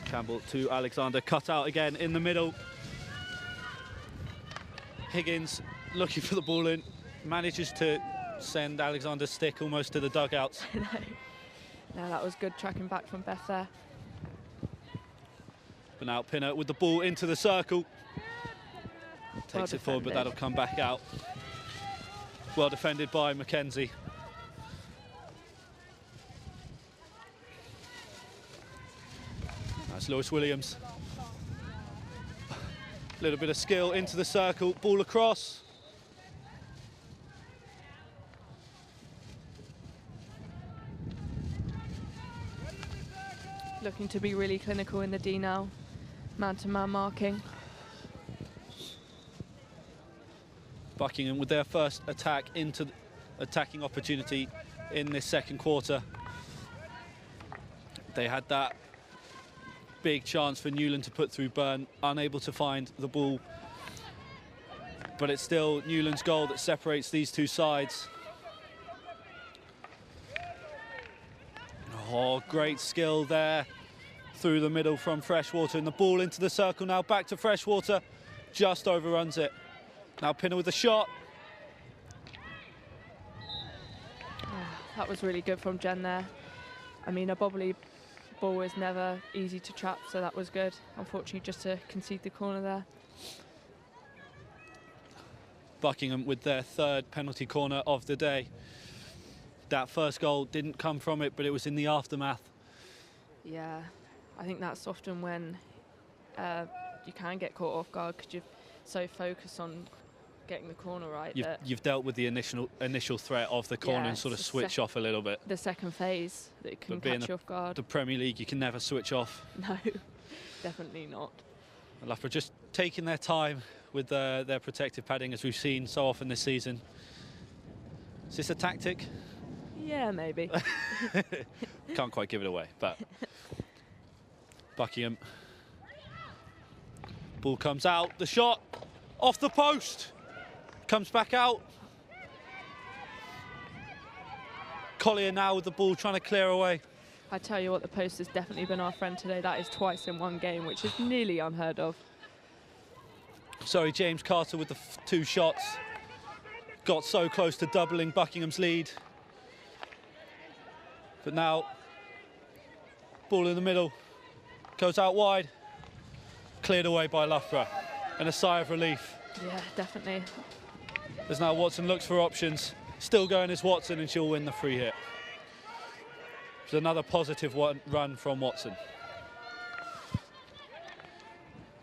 Campbell to Alexander, cut out again in the middle. Higgins looking for the ball in, manages to send Alexander's stick almost to the dugouts. No, that was good tracking back from Beth there. But now Pinner with the ball into the circle. Takes it forward, but that'll come back out. Well defended by Mackenzie. That's Lewis Williams. A little bit of skill into the circle, ball across. Looking to be really clinical in the D now. Man-to-man marking. Buckingham with their first attack into the attacking opportunity in this second quarter. They had that big chance for Newland to put through Byrne, unable to find the ball. But it's still Newland's goal that separates these two sides. Oh, great skill there through the middle from Freshwater, and the ball into the circle now, back to Freshwater, just overruns it. Now Pinner with the shot. Oh, that was really good from Jen there. I mean, a bobbly ball is never easy to trap, so that was good. Unfortunately, just to concede the corner there. Buckingham with their third penalty corner of the day. That first goal didn't come from it, but it was in the aftermath. Yeah, I think that's often when you can get caught off guard because you're so focused on getting the corner right. You've dealt with the initial threat of the corner and sort of switch off a little bit. The second phase that can catch you off guard. The Premier League, you can never switch off. No, definitely not. Loughborough just taking their time with their protective padding, as we've seen so often this season. Is this a tactic? Yeah, maybe. Can't quite give it away, but Buckingham. Ball comes out, the shot off the post, comes back out. Collier now with the ball trying to clear away. I tell you what, the post has definitely been our friend today. That is twice in one game, which is nearly unheard of. Sorry, James Carter with the two shots. Got so close to doubling Buckingham's lead. But now, ball in the middle, goes out wide, cleared away by Loughborough, and a sigh of relief. Yeah, definitely. As now Watson looks for options, still going is Watson, and she'll win the free hit. It's another positive run from Watson.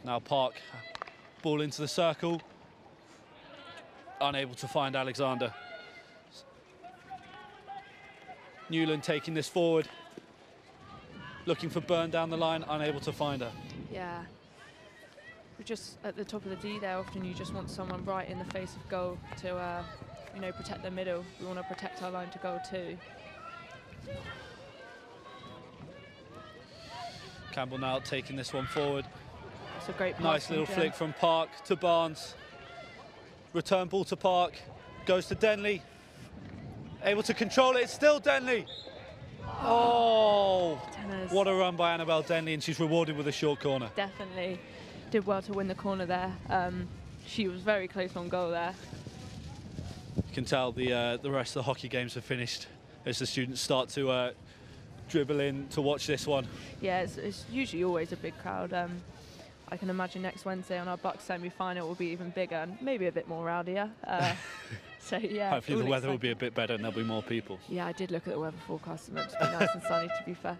Now Park, ball into the circle, unable to find Alexander. Newland taking this forward, looking for Byrne down the line, unable to find her. Yeah. We're just at the top of the D there. Often you just want someone right in the face of goal to, protect the middle. We want to protect our line to goal too. Campbell now taking this one forward. That's a great pass. Nice little flick from Park to Barnes. Return ball to Park, goes to Denley. Able to control it, it's still Denley. Oh! was. What a run by Annabelle Denley, and she's rewarded with a short corner. Definitely did well to win the corner there. She was very close on goal there. You can tell the rest of the hockey games have finished as the students start to dribble in to watch this one. Yeah, it's usually always a big crowd. I can imagine next Wednesday on our Bucks semi-final it will be even bigger and maybe a bit more rowdier. So yeah. Hopefully the weather will be a bit better and there'll be more people. Yeah, I did look at the weather forecast and it meant to be nice and sunny, to be fair.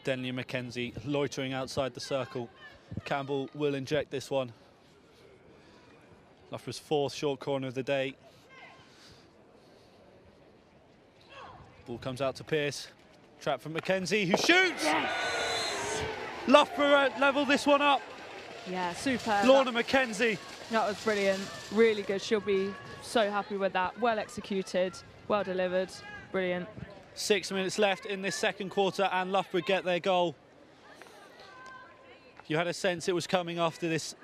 Denley and Mackenzie loitering outside the circle. Campbell will inject this one. Loughborough's 4th short corner of the day. Ball comes out to Pearce. Trap from Mackenzie, who shoots! Yes! Loughborough level this one up. Yeah, super. Lorna Mackenzie. That was brilliant. Really good. She'll be so happy with that. Well executed, well delivered. Brilliant. 6 minutes left in this second quarter and Loughborough get their goal. You had a sense it was coming after this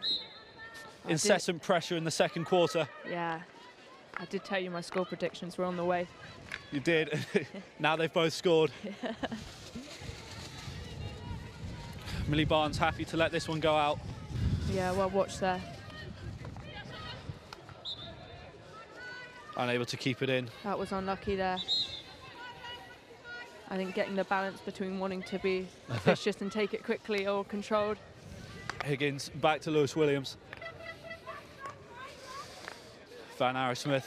incessant pressure in the second quarter. Yeah. I did tell you my score predictions were on the way. You did. Now they've both scored. Millie Barnes happy to let this one go out. Yeah, well watched there. Unable to keep it in. That was unlucky there. I think getting the balance between wanting to be vicious and take it quickly or controlled. Higgins back to Lewis Williams. Van Arrowsmith.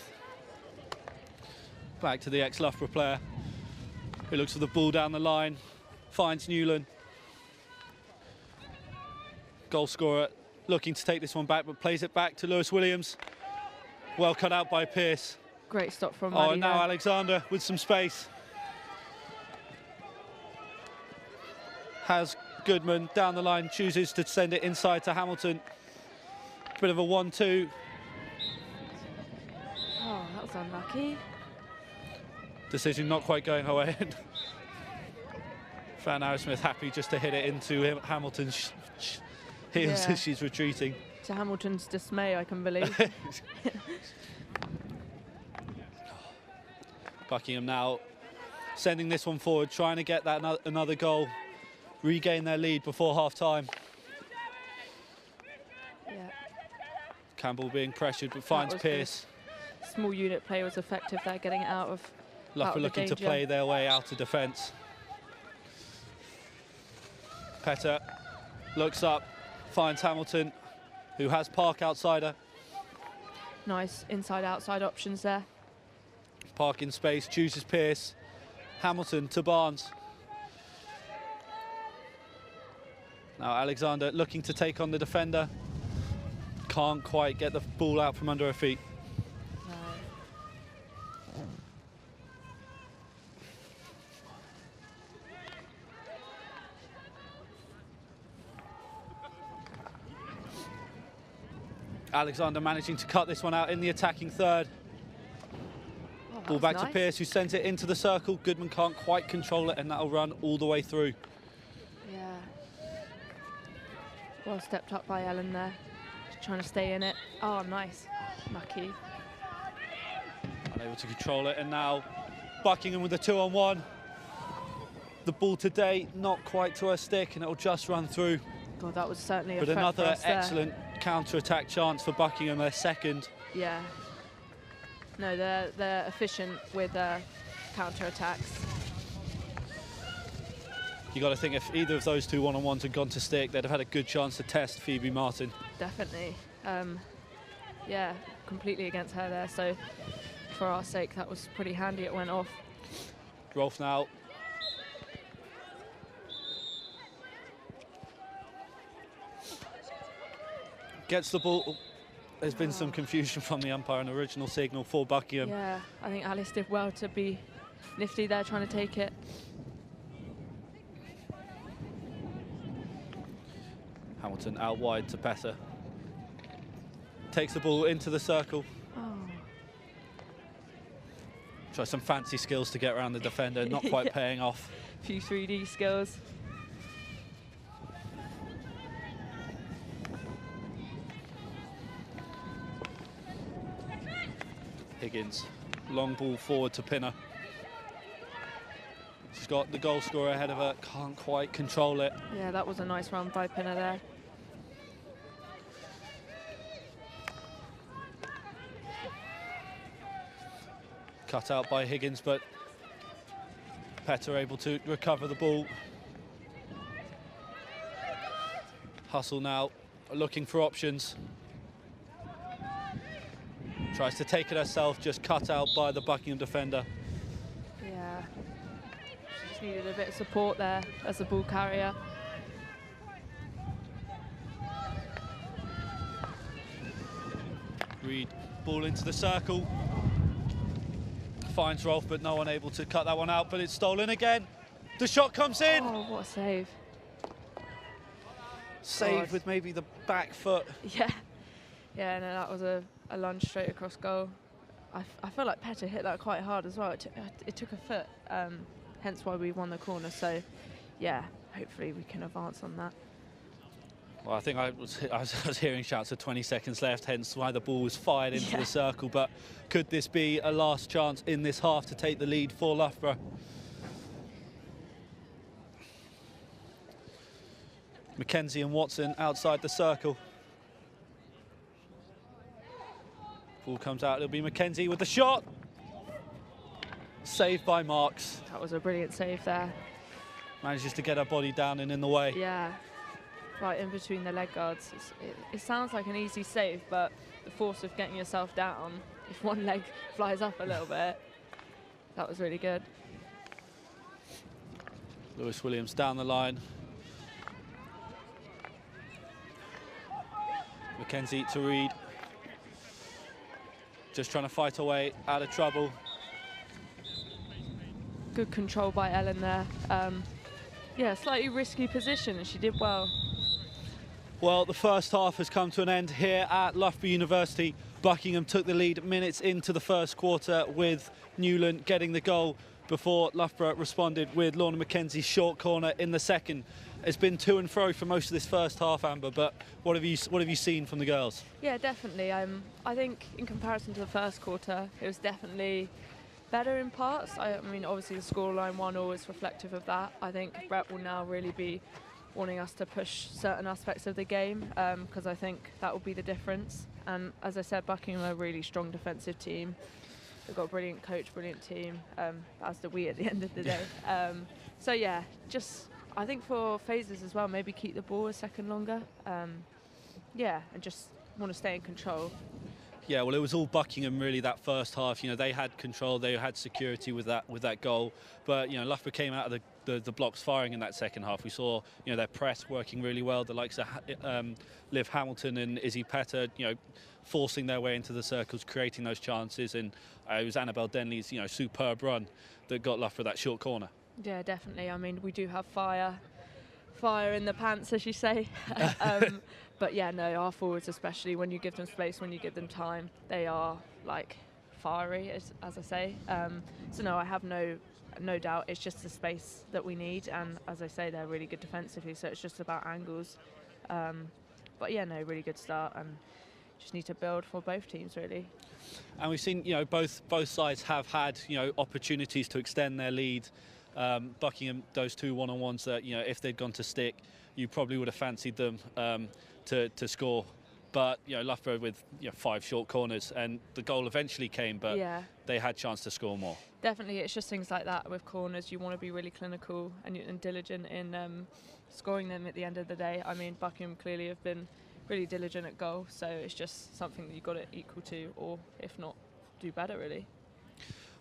Back to the ex-Loughborough player, who looks for the ball down the line, finds Newland. Goal scorer looking to take this one back, but plays it back to Lewis Williams. Well cut out by Pearce. Great stop from Maddie. Maddie Now there. Alexander with some space. Has Goodman down the line, chooses to send it inside to Hamilton. Bit of a 1-2. Oh, that was unlucky. Decision not quite going her way. Van Arrowsmith happy just to hit it into Hamilton's heels as she's retreating. To Hamilton's dismay, I can believe. Buckingham now sending this one forward, trying to get that another goal, regain their lead before half-time. Yeah. Campbell being pressured, but finds Pearce. Good. Small unit play was effective there, getting it out of Loughborough looking to play their way out of defence. Petter looks up, finds Hamilton, who has Park outside her. Nice inside-outside options there. Park in space, chooses Pearce. Hamilton to Barnes. Now Alexander looking to take on the defender. Can't quite get the ball out from under her feet. Alexander managing to cut this one out in the attacking third. Ball back to Pearce, who sends it into the circle. Goodman can't quite control it, and that'll run all the way through. Yeah. Well stepped up by Ellen there. Just trying to stay in it. Oh, nice. Lucky. Unable to control it, and now Buckingham with a 2-on-1. The ball today not quite to her stick, and it'll just run through. God, that was certainly a But threat another for us excellent counter-attack chance for Buckingham, their second. Yeah. No, they're efficient with counter-attacks. You got to think if either of those two one-on-ones had gone to stick, they'd have had a good chance to test Phoebe Martin. Definitely. Yeah, completely against her there. So for our sake, that was pretty handy. It went off. Rolf now. Gets the ball. There's been some confusion from the umpire, an original signal for Buckingham. Yeah, I think Alice did well to be nifty there, trying to take it. Hamilton out wide to Petter. Takes the ball into the circle. Oh. Tries some fancy skills to get around the defender, not quite paying off. A few 3D skills. Higgins, long ball forward to Pinner. She's got the goal scorer ahead of her, can't quite control it. Yeah, that was a nice run by Pinner there. Cut out by Higgins, but Petter able to recover the ball. Hustle now, looking for options. Tries to take it herself, just cut out by the Buckingham defender. Yeah, she just needed a bit of support there as a ball carrier. Reed, ball into the circle. Finds Rolf, but no one able to cut that one out, but it's stolen again. The shot comes in. Oh, what a save. Saved with maybe the back foot. Yeah, yeah, no, that was a lunge straight across goal. I feel like Petter hit that quite hard as well. It took a foot, hence why we won the corner. So, yeah, hopefully we can advance on that. Well, I think I was hearing shouts of 20 seconds left, hence why the ball was fired into the circle. But could this be a last chance in this half to take the lead for Loughborough? Mackenzie and Watson outside the circle. Ball comes out, it'll be Mackenzie with the shot. Saved by Marks. That was a brilliant save there. Manages to get her body down and in the way. Yeah, right in between the leg guards. It sounds like an easy save, but the force of getting yourself down, if one leg flies up a little bit, that was really good. Lewis Williams down the line. Mackenzie to Reed. Just trying to fight her way out of trouble. Good control by Ellen there. Yeah, slightly risky position, and she did well. Well, the first half has come to an end here at Loughborough University. Buckingham took the lead minutes into the first quarter with Newland getting the goal before Loughborough responded with Lorna Mackenzie's short corner in the second. It's been to and fro for most of this first half, Amber, but what have you seen from the girls? Yeah, definitely. I think in comparison to the first quarter, it was definitely better in parts. I mean, obviously the scoreline 1-1 is reflective of that. I think Brett will now really be wanting us to push certain aspects of the game because I think that will be the difference. And as I said, Buckingham are a really strong defensive team. They've got a brilliant coach, brilliant team, as do we at the end of the day. So yeah, just I think for phases as well, maybe keep the ball a second longer. Yeah, and just want to stay in control. Yeah, well, it was all Buckingham really that first half. You know, they had control, they had security with that goal. But you know, Loughborough came out of the blocks firing in that second half. We saw their press working really well. The likes of Liv Hamilton and Izzy Petter, forcing their way into the circles, creating those chances. And it was Annabelle Denley's superb run that got Loughborough that short corner. Yeah, definitely. I mean, we do have fire in the pants, as you say. But yeah, no, our forwards, especially when you give them space, when you give them time, they are like fiery, as I say. So no, I have no doubt. It's just the space that we need, and as I say, they're really good defensively. So it's just about angles. But yeah, no, really good start, and just need to build for both teams really. And we've seen, both sides have had opportunities to extend their lead. Buckingham, those two one-on-ones that if they'd gone to stick, you probably would have fancied them to score. But Loughborough with 5 short corners, and the goal eventually came, but they had chance to score more. Definitely, it's just things like that with corners. You want to be really clinical and diligent in scoring them at the end of the day. I mean, Buckingham clearly have been really diligent at goal, so it's just something that you've got to equal to, or if not, do better really.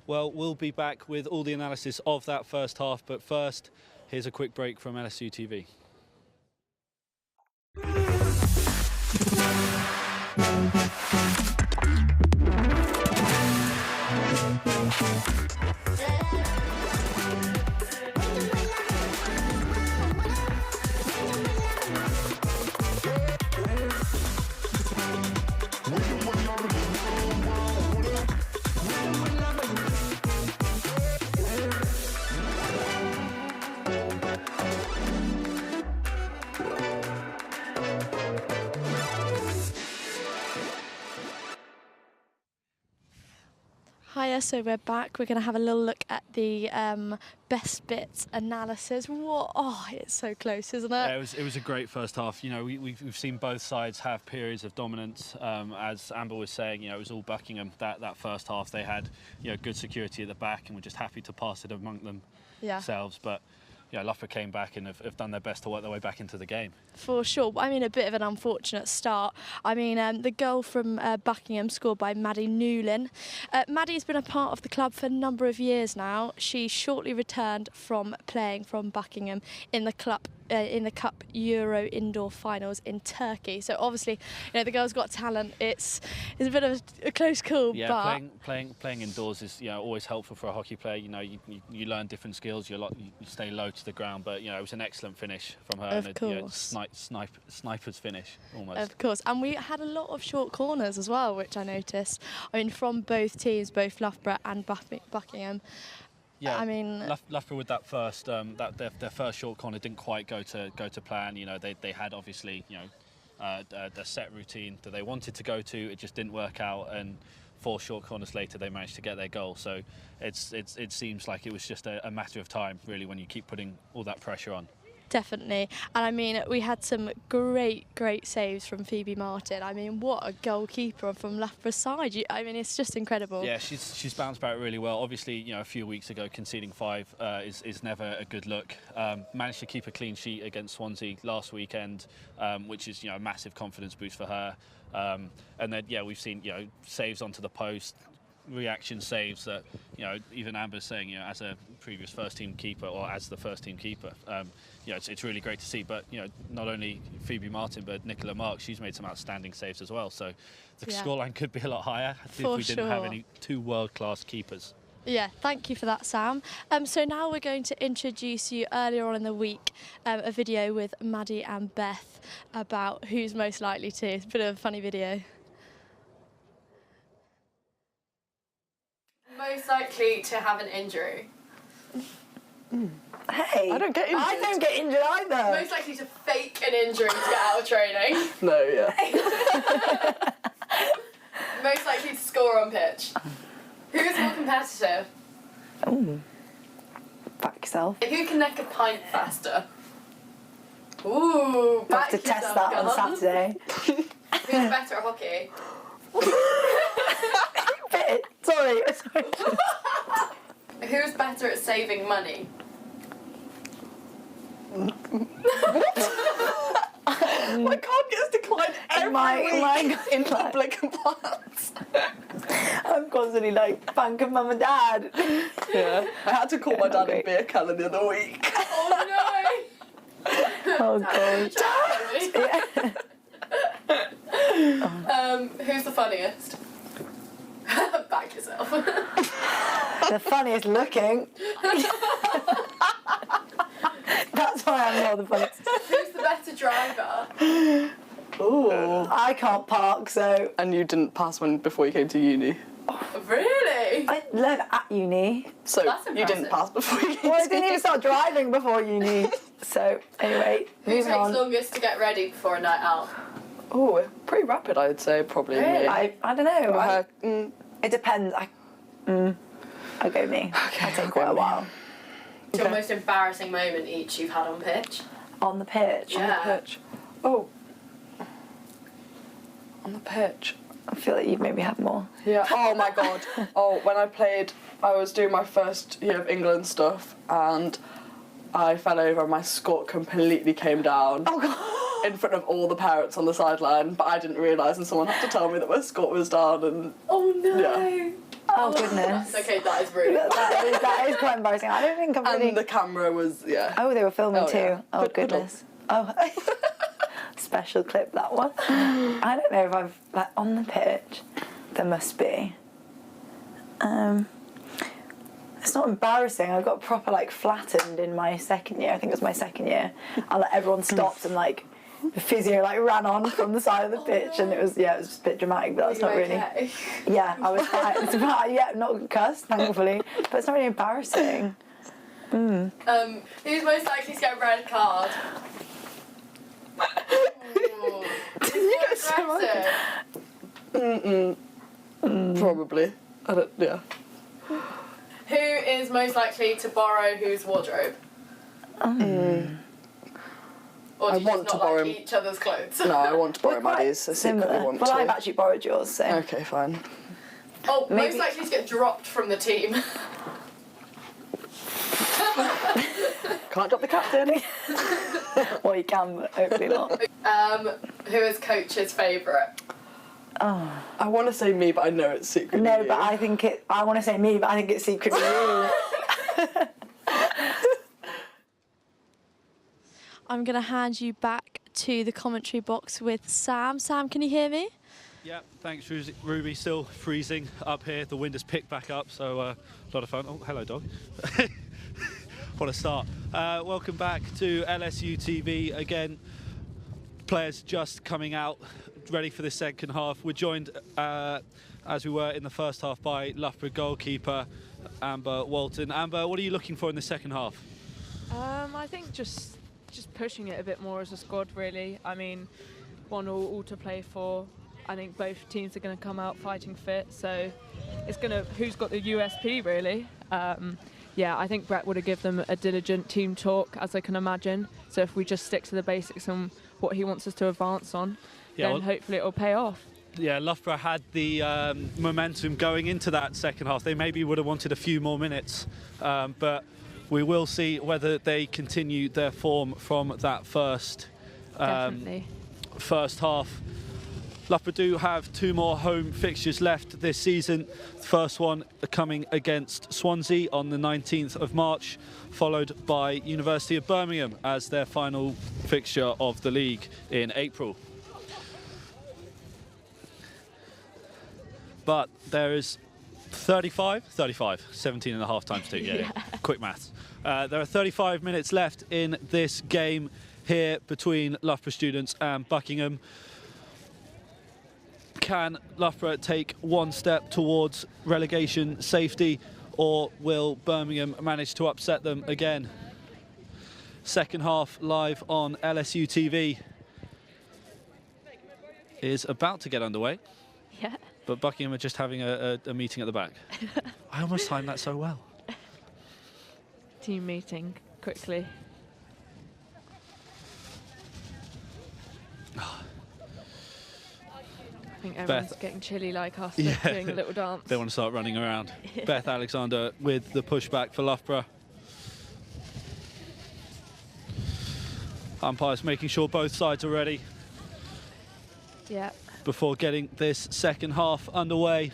Well, we'll be back with all the analysis of that first half, but first, here's a quick break from LSUTV. Hi player, so we're back. We're going to have a little look at the best bits analysis. It's so close, isn't it? Yeah, it was a great first half. You know, we've seen both sides have periods of dominance. As Amber was saying, you know, it was all Buckingham that first half. They had, you know, good security at the back and were just happy to pass it among themselves. But yeah, Loughborough came back and have done their best to work their way back into the game. For sure. I mean, a bit of an unfortunate start. I mean, the goal from Buckingham scored by Maddie Newlin. Maddie's been a part of the club for a number of years now. She shortly returned from playing from Buckingham in the Cup Euro indoor finals in Turkey. So obviously, you know, the girl's got talent. It's a bit of a close call. Yeah, but playing indoors is, you know, always helpful for a hockey player. You know, you learn different skills. You stay low to the ground. But you know, it was an excellent finish from her. Of and course. Sniper's finish almost. Of course, and we had a lot of short corners as well, which I noticed. I mean, from both teams, both Loughborough and Buckingham. Yeah, I mean, Loughborough with that first, their first short corner didn't quite go to plan. You know, they had obviously, you know, the set routine that they wanted to go to. It just didn't work out, and 4 short corners later, they managed to get their goal. So it seems like it was just a matter of time, really, when you keep putting all that pressure on. Definitely. And I mean, we had some great saves from Phoebe Martin. I mean, what a goalkeeper from Loughborough's side. I mean, it's just incredible. Yeah, she's bounced back really well. Obviously, you know, a few weeks ago, conceding 5 is never a good look. Managed to keep a clean sheet against Swansea last weekend, which is, you know, a massive confidence boost for her. And then, yeah, we've seen, you know, saves onto the post, reaction saves that, you know, even Amber's saying, you know, as a previous first team keeper or as the first team keeper, you know, it's really great to see. But, you know, not only Phoebe Martin but Nicola Mark, she's made some outstanding saves as well. So the scoreline could be a lot higher if we didn't have any 2 world-class keepers. Yeah, thank you for that, Sam. So now we're going to introduce you earlier on in the week a video with Maddie and Beth about who's most likely to. It's a bit of a funny video. Most likely to have an injury. Hey, I don't get injured. I don't get injured either. Most likely to fake an injury to get out of training. No, yeah. Most likely to score on pitch. Who is more competitive? Ooh. Back yourself. Who can neck a pint faster? Ooh, We'll have to test that on Saturday. Who's better at hockey? Sorry. Who's better at saving money? My card gets declined every week in public compliance. I'm constantly like, thanking mum and dad. Yeah, I had to call my dad a beer can the other week. Oh no! Oh god. Who's the funniest? Back yourself. The funniest looking. That's why I'm not the funniest. Who's the better driver? Ooh. I can't park, so. And you didn't pass one before you came to uni? Really? I learned at uni. So That's you didn't impressive. pass before you came Well, I to didn't uni? even start driving before uni. So, anyway, Who moving takes on. longest to get ready before a night out? Oh, pretty rapid, I'd say, probably Really? me. I don't know. It depends. I'll go me. Okay, I take I'll quite go a me. while. What's your most embarrassing moment each you've had on pitch? On the pitch. Yeah. Pitch. Oh. On the pitch. I feel like you've made me have more. Yeah. Oh my god. Oh, when I played, I was doing my first year of England stuff, and I fell over and my skort completely came down. Oh god. In front of all the parents on the sideline, but I didn't realise, and someone had to tell me that my skort was down, and Oh no! Yeah. Oh goodness. Okay, that is rude. that is quite embarrassing. I don't think I've really. and the camera was, yeah. Oh, they were filming Oh, too. yeah. Oh Good goodness. Oh. Special clip, that one. I don't know if I've, like, on the pitch, there must be. It's not embarrassing. I got proper, like, flattened in my second year. I think it was my second year. And, like, everyone stopped and, like, the physio, like, ran on from the side of the pitch. And it was just a bit dramatic, but that's not really. Okay. Yeah, I was fine. It's about, not concussed, thankfully. But it's not really embarrassing. Who's most likely to get a red card? Ooh. Who's more aggressive? Probably. I don't, yeah. Who is most likely to borrow whose wardrobe? Or do I you want just to not borrow- like each other's clothes? No, I want to borrow Quite Maddie's. I secretly similar. want Well, to. I've actually borrowed yours, so. Okay, fine. Oh, Maybe- most likely to get dropped from the team. Can't drop the captain. Well, you can, but hopefully not. Who is coach's favourite? I want to say me, but I know it's secretly No, you. but I want to say me, but I think it's secretly you. I'm going to hand you back to the commentary box with Sam. Sam, can you hear me? Yeah, thanks, Ruby. Still freezing up here. The wind has picked back up, so a lot of fun. Oh, hello, dog. What a start. Welcome back to LSUTV. Again, players just coming out, ready for the second half. We're joined, as we were in the first half, by Loughborough goalkeeper Amber Walton. Amber, what are you looking for in the second half? I think just pushing it a bit more as a squad, really. I mean, 1 all to play for. I think both teams are going to come out fighting fit, so it's going to who's got the USP, really. Yeah, I think Brett would have given them a diligent team talk, as I can imagine. So if we just stick to the basics and what he wants us to advance on, then hopefully it will pay off. Yeah, Loughborough had the momentum going into that second half. They maybe would have wanted a few more minutes, but we will see whether they continue their form from that first half. Loughborough do have 2 more home fixtures left this season. The first one coming against Swansea on the 19th of March, followed by University of Birmingham as their final fixture of the league in April. But there is 17 and a half times 2, yeah. Quick maths. There are 35 minutes left in this game here between Loughborough Students and Buckingham. Can Loughborough take one step towards relegation safety, or will Birmingham manage to upset them again? Second half live on LSUTV is about to get underway. Yeah. But Buckingham are just having a meeting at the back. I almost timed that so well. Team meeting, quickly. I think everyone's getting chilly like us, doing a little dance. They want to start running around. Beth Alexander with the pushback for Loughborough. Umpires making sure both sides are ready. Yeah. Before getting this second half underway.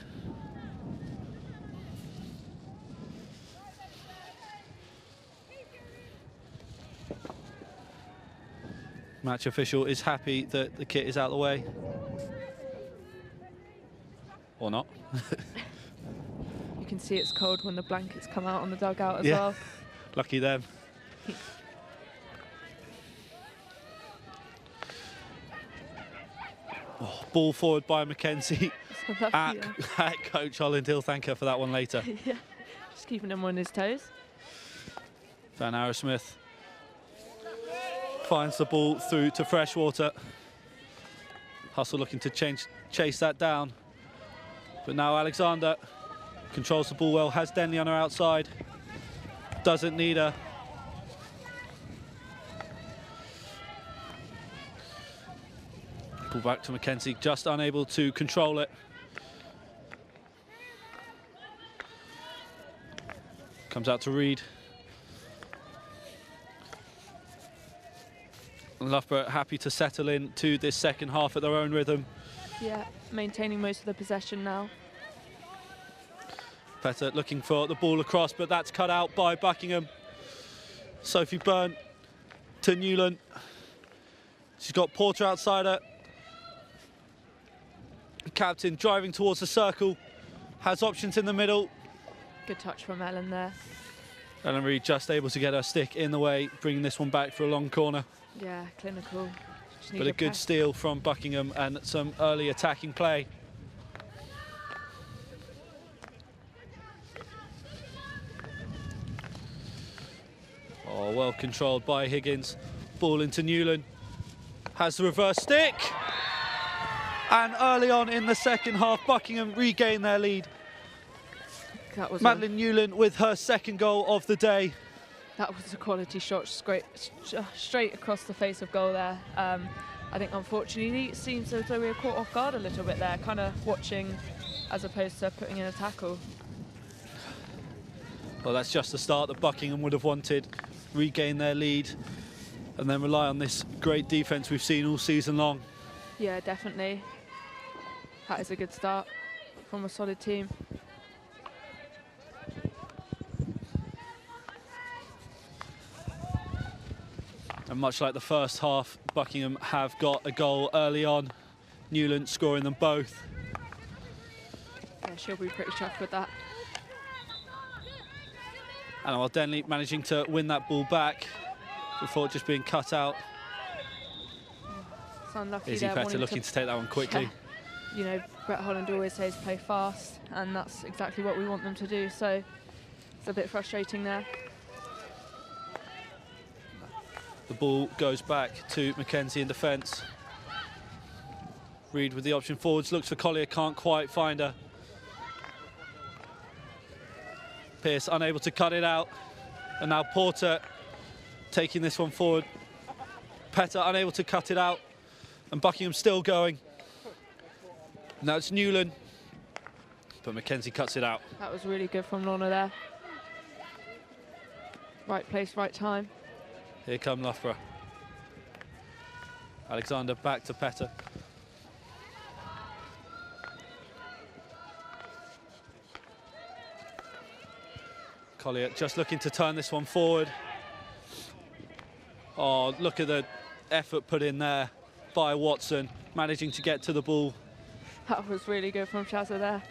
Match official is happy that the kit is out of the way. Or not. You can see it's cold when the blankets come out on the dugout as well. Lucky them. Ball forward by Mackenzie. At Coach Holland. He'll thank her for that one later. Yeah, just keeping him on his toes. Van Arrowsmith finds the ball through to Freshwater. Hustle looking to chase that down. But now Alexander controls the ball well, has Denley on her outside. Doesn't need her. Ball back to Mackenzie, just unable to control it. Comes out to Reed. Loughborough happy to settle in to this second half at their own rhythm. Yeah, maintaining most of the possession now. Petter looking for the ball across, but that's cut out by Buckingham. Sophie Byrne to Newland. She's got Porter outside her. Captain driving towards the circle. Has options in the middle. Good touch from Ellen there. Ellen Reid just able to get her stick in the way, bringing this one back for a long corner. Yeah, clinical. But a good steal from Buckingham and some early attacking play. Oh, well controlled by Higgins. Ball into Newland. Has the reverse stick. And early on in the second half, Buckingham regain their lead. that was Madeline Newland with her second goal of the day. That was a quality shot, straight across the face of goal there. I think unfortunately it seems as though we were caught off guard a little bit there, kind of watching as opposed to putting in a tackle. Well, that's just the start that Buckingham would have wanted. Regain their lead and then rely on this great defence we've seen all season long. Yeah, definitely. That is a good start from a solid team. And much like the first half, Buckingham have got a goal early on. Newland scoring them both. Yeah, she'll be pretty chuffed with that. And while Denley managing to win that ball back before just being cut out. It's unlucky Izzy there, Petter looking to take that one quickly. Yeah. You know, Brett Holland always says play fast, and that's exactly what we want them to do, so it's a bit frustrating there. The ball goes back to Mackenzie in defence. Reid with the option forwards, looks for Collier, can't quite find her. Pearce unable to cut it out. And now Porter taking this one forward. Petter unable to cut it out. And Buckingham still going. Now it's Newland. But Mackenzie cuts it out. That was really good from Lorna there. Right place, right time. Here come Loughborough. Alexander back to Petter. Collier just looking to turn this one forward. Oh, look at the effort put in there by Watson, managing to get to the ball. That was really good from Shazza there.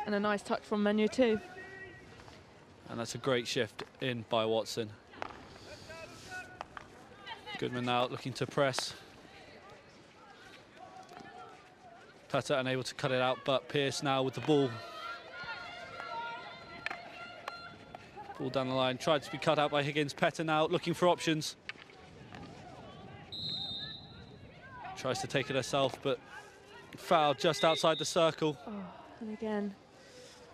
And a nice touch from Menu too. And that's a great shift in by Watson. Goodman now looking to press. Petter unable to cut it out, but Pearce now with the ball. Ball down the line, tried to be cut out by Higgins. Petter now looking for options. Tries to take it herself, but fouled just outside the circle. Oh, and again,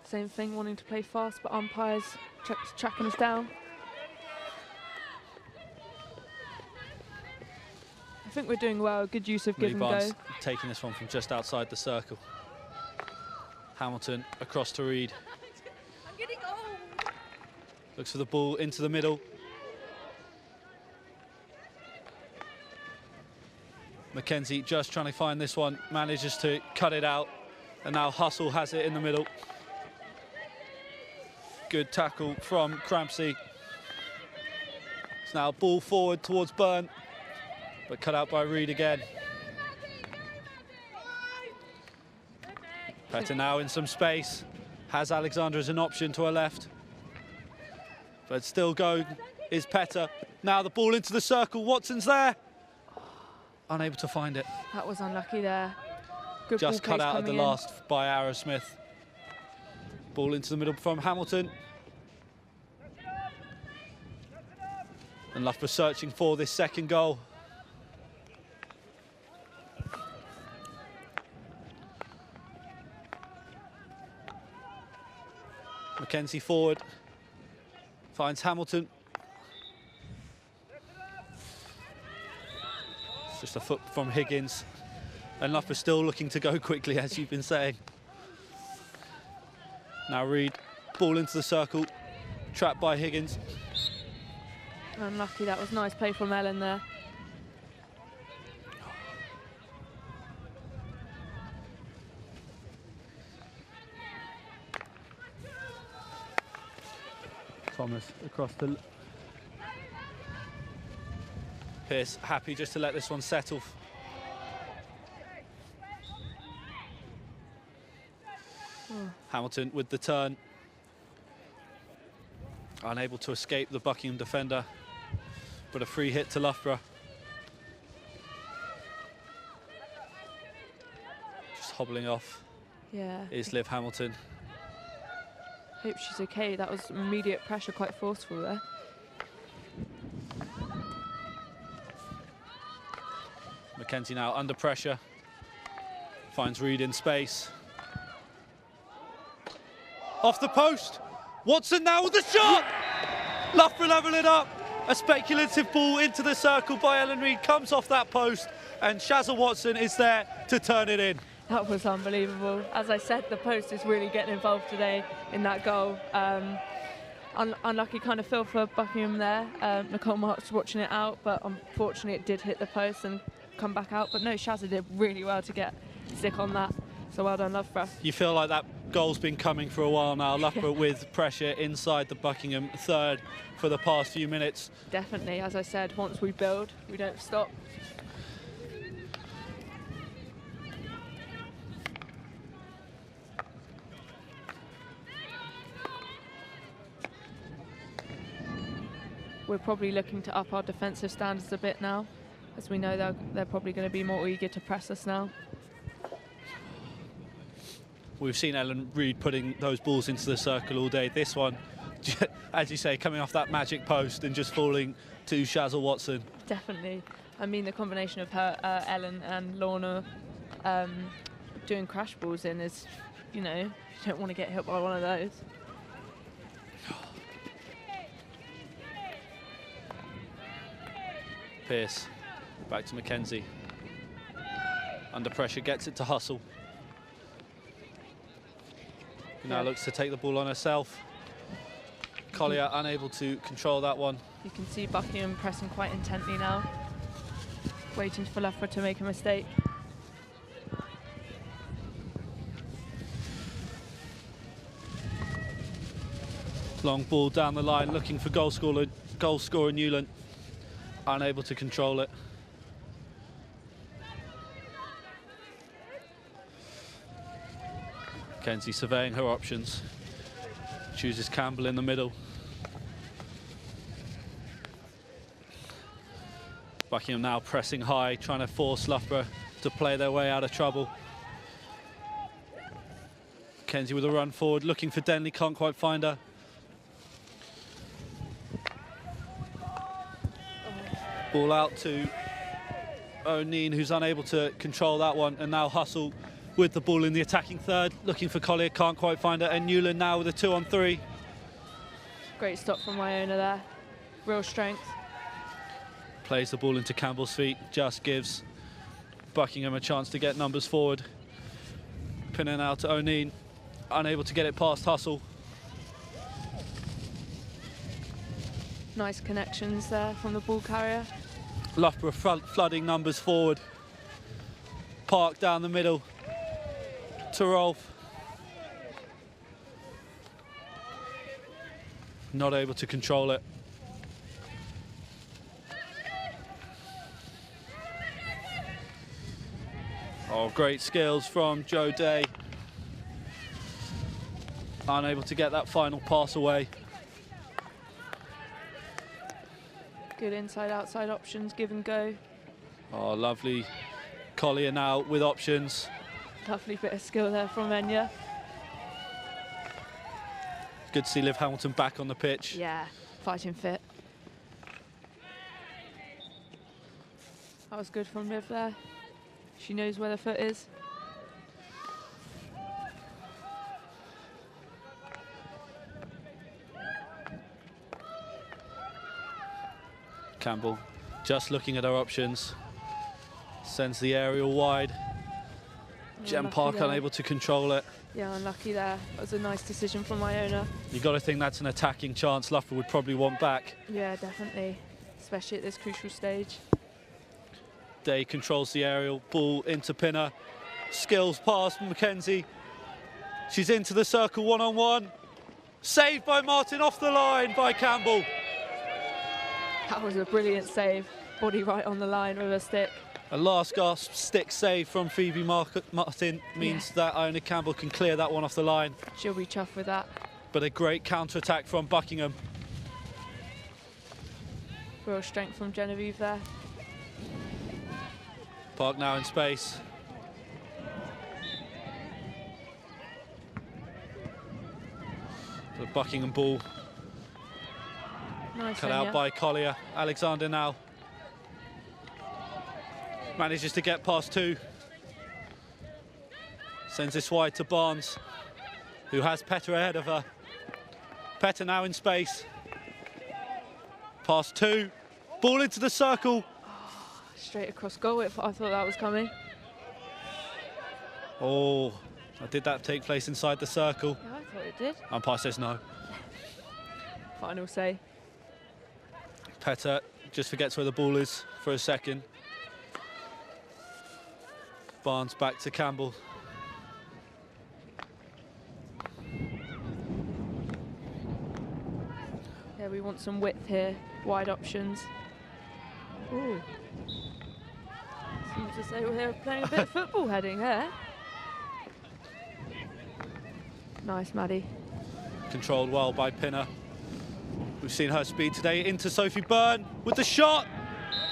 same thing, wanting to play fast, but umpires tracking us down. I think we're doing well, good use of give and go. Taking this one from just outside the circle. Hamilton across to Reid. Looks for the ball into the middle. Mackenzie just trying to find this one, manages to cut it out, and now Hustle has it in the middle. Good tackle from Crampsey. It's now ball forward towards Byrne, but cut out by Reid again. Petter now in some space, has Alexander as an option to her left. But still going is Petter. Now the ball into the circle, Watson's there. Unable to find it. That was unlucky there. Good just ball cut out at the in. last by Arrowsmith. Ball into the middle from Hamilton. And Loughborough searching for this second goal. Mackenzie forward. Finds Hamilton. It's just a foot from Higgins. And Loughborough still looking to go quickly, as you've been saying. Now Reid, ball into the circle. Trapped by Higgins. Unlucky, that was nice play from Ellen there. Thomas across the... Pearce happy just to let this one settle. Hamilton with the turn. Unable to escape the Buckingham defender, but a free hit to Loughborough. Just hobbling off. Yeah. Is Liv Hamilton. Hope she's okay. That was immediate pressure, quite forceful there. Mackenzie now under pressure. Finds Reid in space. off the post. Watson now with the shot! Loughborough level it up. A speculative ball into the circle by Ellen Reid comes off that post, and Shazza Watson is there to turn it in. That was unbelievable. As I said, the post is really getting involved today in that goal. Unlucky kind of feel for Buckingham there. Nicole Marks watching it out, but unfortunately it did hit the post and come back out. But no, Shazza did really well to get stick on that. So well done, Loughborough. You feel like that goal's been coming for a while now. Loughborough with pressure inside the Buckingham third for the past few minutes. Definitely, as I said, once we build, we don't stop. We're probably looking to up our defensive standards a bit now, as we know they're probably going to be more eager to press us now. We've seen Ellen Reid putting those balls into the circle all day. This one, as you say, coming off that magic post and just falling to Shazza Watson. Definitely. I mean, the combination of her, Ellen and Lorna doing crash balls in is, you know, you don't want to get hit by one of those. Pearce, back to Mackenzie. Under pressure, gets it to Hustle. Now looks to take the ball on herself. Collier unable to control that one. You can see Buckingham pressing quite intently now, waiting for Loughborough to make a mistake. Long ball down the line, looking for goal scorer Newland. Unable to control it. Kenzie surveying her options. Chooses Campbell in the middle. Buckingham now pressing high, trying to force Loughborough to play their way out of trouble. Kenzie with a run forward, looking for Denley, can't quite find her. Ball out to O'Neill, who's unable to control that one, and now Hustle with the ball in the attacking third, looking for Collier, can't quite find her, and Newland now with a 2-on-3. Great stop from Iona there, real strength. Plays the ball into Campbell's feet, just gives Buckingham a chance to get numbers forward. Pinning out to O'Neill, unable to get it past Hustle. Nice connections there from the ball carrier. Loughborough flooding numbers forward. Park down the middle to Rolf. Not able to control it. Oh, great skills from Joe Day. Unable to get that final pass away. Good inside-outside options, give and go. Oh, lovely. Collier now with options. Lovely bit of skill there from Enya. Good to see Liv Hamilton back on the pitch. Yeah, fighting fit. That was good from Liv there. She knows where the foot is. Campbell just looking at her options. Sends the aerial wide. Jem Park unable to control it. Yeah, unlucky there. That was a nice decision from Iona. You've got to think that's an attacking chance Loughborough would probably want back. Yeah, definitely. Especially at this crucial stage. Day controls the aerial, ball into Pinner. Skills pass from Mackenzie. She's into the circle one-on-one. Saved by Martin, off the line by Campbell. That was a brilliant save. Body right on the line with a stick. A last gasp stick save from Phoebe Martin means that Iona Campbell can clear that one off the line. She'll be chuffed with that. But a great counter-attack from Buckingham. Real strength from Genevieve there. Park now in space. The Buckingham ball. Nice Cut out by Collier. Alexander now manages to get past two. Sends this wide to Barnes. who has Petter ahead of her. Petter now in space. Pass 2. Ball into the circle. Oh, straight across goal. I thought that was coming. Oh, did that take place inside the circle? Yeah, I thought it did. Umpire says no. Final say. Petter just forgets where the ball is for a second. Barnes back to Campbell. Yeah, we want some width here, wide options. Ooh. Seems as though we're playing a bit of football heading here. Nice, Maddie. Controlled well by Pinner. We've seen her speed today into Sophie Byrne with the shot.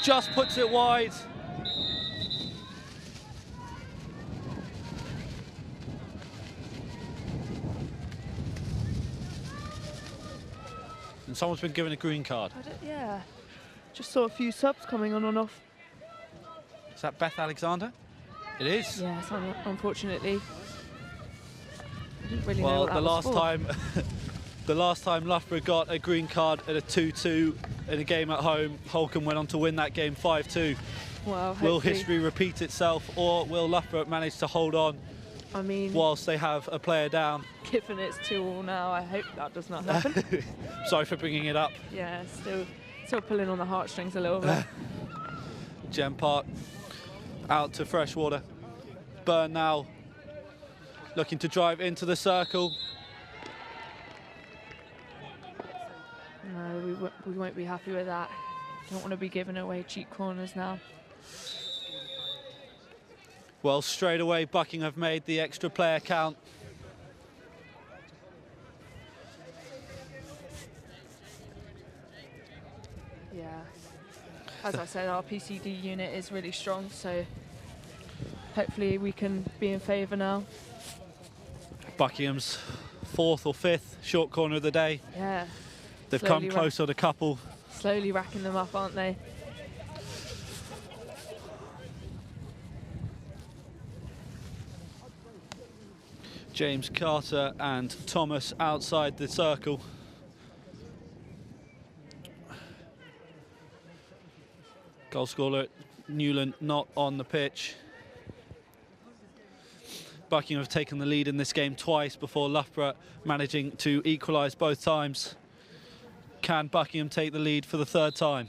Just puts it wide. And someone's been given a green card. Yeah. Just saw a few subs coming on and off. Is that Beth Alexander? It is. Yes, unfortunately. I didn't really know Well, what that was for. the last time Loughborough got a green card at a 2-2 in a game at home, Holcombe went on to win that game 5-2. Well, will history repeat itself, or will Loughborough manage to hold on? I mean, whilst they have a player down. Given it's 2-2 now, I hope that does not happen. Sorry for bringing it up. Yeah, still pulling on the heartstrings a little bit. Gem Park out to Freshwater. Byrne now looking to drive into the circle. No, we won't be happy with that. Don't want to be giving away cheap corners now. Well, straight away, Buckingham have made the extra player count. Yeah. As I said, our PCD unit is really strong, so hopefully we can be in favour now. Buckingham's 4th or 5th short corner of the day. Yeah. They've come close on a couple. Slowly racking them up, aren't they? James Carter and Thomas outside the circle. Goal scorer Newland not on the pitch. Buckingham have taken the lead in this game twice before Loughborough managing to equalise both times. Can Buckingham take the lead for the 3rd time?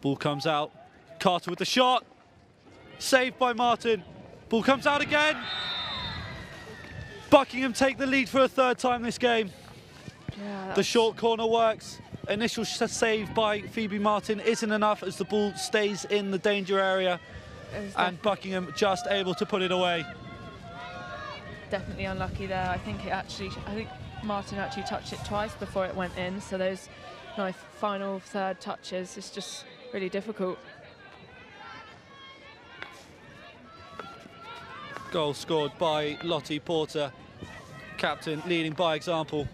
Ball comes out. Carter with the shot. Saved by Martin. Ball comes out again. Buckingham take the lead for a 3rd time this game. Yeah, the short corner works. Initial save by Phoebe Martin isn't enough as the ball stays in the danger area. And Buckingham just able to put it away. Definitely unlucky there. I think Martin actually touched it twice before it went in. So those nice final 3rd touches, it's just really difficult. Goal scored by Lottie Porter, captain leading by example.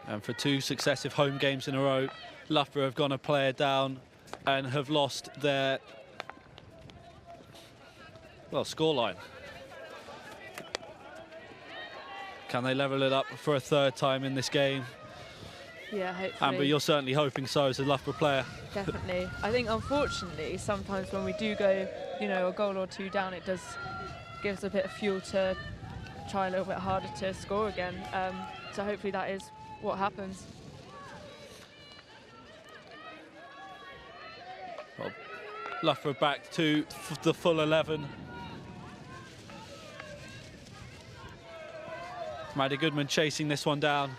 And for 2 successive home games in a row, Loughborough have gone a player down and have lost their, well, scoreline. Can they level it up for a 3rd time in this game? Yeah, hopefully. Amber, you're certainly hoping so as a Loughborough player. Definitely. I think, unfortunately, sometimes when we do go, a goal or 2 down, it does give us a bit of fuel to try a little bit harder to score again. So hopefully that is what happens. Well, Loughborough back to the full 11. Maddie Goodman chasing this one down.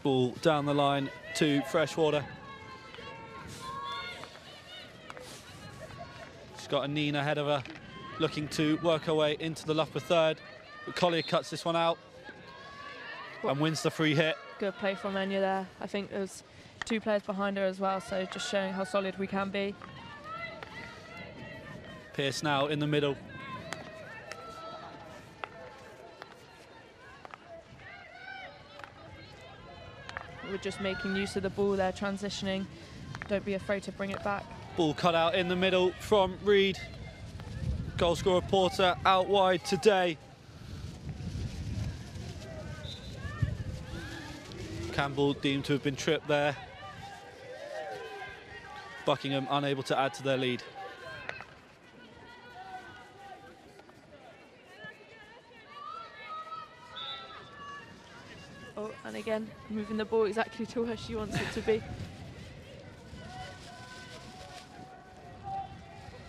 Ball down the line to Freshwater. She's got a Nina ahead of her, looking to work her way into the Loughborough 3rd. But Collier cuts this one out and wins the free hit. Good play from Enya there. I think there's 2 players behind her as well, so just showing how solid we can be. Pearce now in the middle. we're just making use of the ball there, transitioning. Don't be afraid to bring it back. Ball cut out in the middle from Reed. Goal scorer Porter out wide today. Campbell deemed to have been tripped there. Buckingham unable to add to their lead. Oh, and again, moving the ball exactly to where she wants it to be.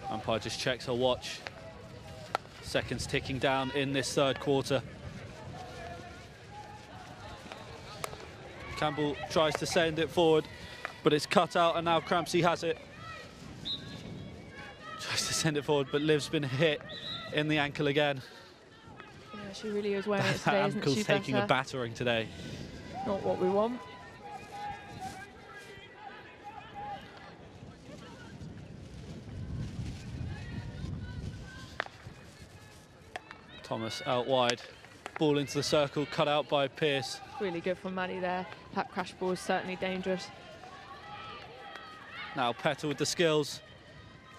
Umpire just checks her watch. Seconds ticking down in this third quarter. Campbell tries to send it forward, but it's cut out, and now Crampsey has it. Tries to send it forward, but Liv's been hit in the ankle again. Yeah, she really is wearing it That today, isn't ankle's she? taking a battering today. Not what we want. Thomas out wide. Ball into the circle, cut out by Pearce. Really good from Maddie there. That crash ball is certainly dangerous. Now Petter with the skills.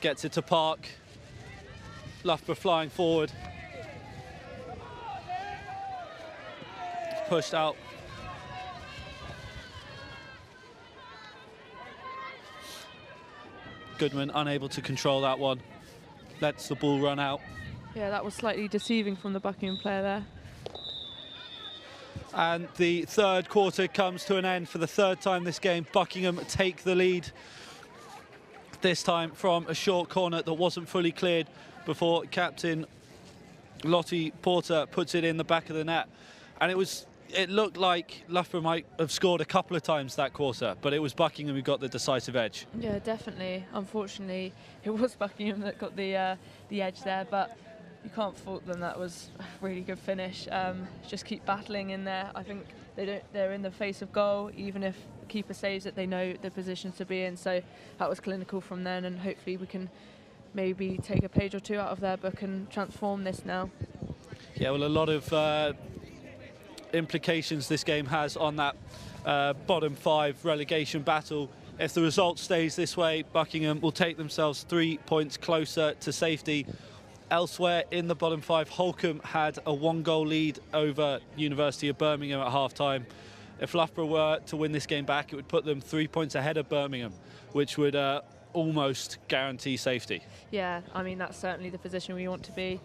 Gets it to Park. Loughborough flying forward. Pushed out. Goodman unable to control that one. Lets the ball run out. Yeah, that was slightly deceiving from the Buckingham player there. And the third quarter comes to an end. For the third time this game, Buckingham take the lead. This time from a short corner that wasn't fully cleared before captain Lottie Porter puts it in the back of the net. And it looked like Loughborough might have scored a couple of times that quarter, but it was Buckingham who got the decisive edge. Yeah, definitely. Unfortunately, it was Buckingham that got the edge there, but you can't fault them. That was a really good finish. Just keep battling in there. I think they're in the face of goal. Even if the keeper saves it, they know the positions to be in. So that was clinical from then, and hopefully we can maybe take a page or two out of their book and transform this now. Yeah, well, a lot of implications this game has on that bottom 5 relegation battle. If the result stays this way, Buckingham will take themselves 3 points closer to safety. Elsewhere in the bottom 5, Holcombe had a 1-goal lead over University of Birmingham at half-time. If Loughborough were to win this game back, it would put them 3 points ahead of Birmingham, which would almost guarantee safety. Yeah, I mean, that's certainly the position we want to be,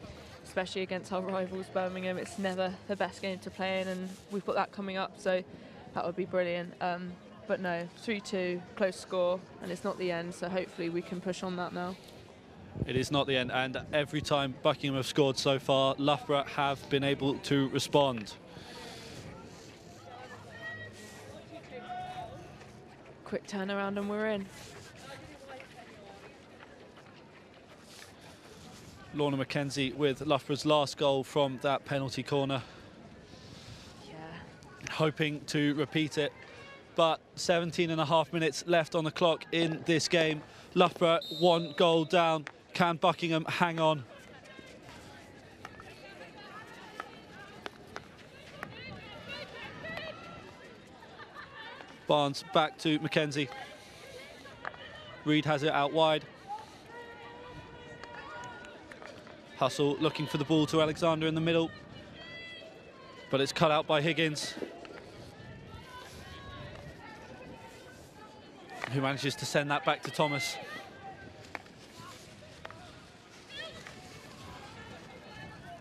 especially against our rivals Birmingham. It's never the best game to play in, and we've got that coming up, so that would be brilliant. But no, 3-2, close score, and it's not the end, so hopefully we can push on that now. It is not the end, and every time Buckingham have scored so far, Loughborough have been able to respond. Quick turnaround and we're in. Lorna McKenzie with Loughborough's last goal from that penalty corner. Yeah. Hoping to repeat it, but 17.5 minutes left on the clock in this game. Loughborough 1 goal down. Can Buckingham hang on? Barnes back to McKenzie. Reed has it out wide. Hustle looking for the ball to Alexander in the middle, but it's cut out by Higgins, who manages to send that back to Thomas.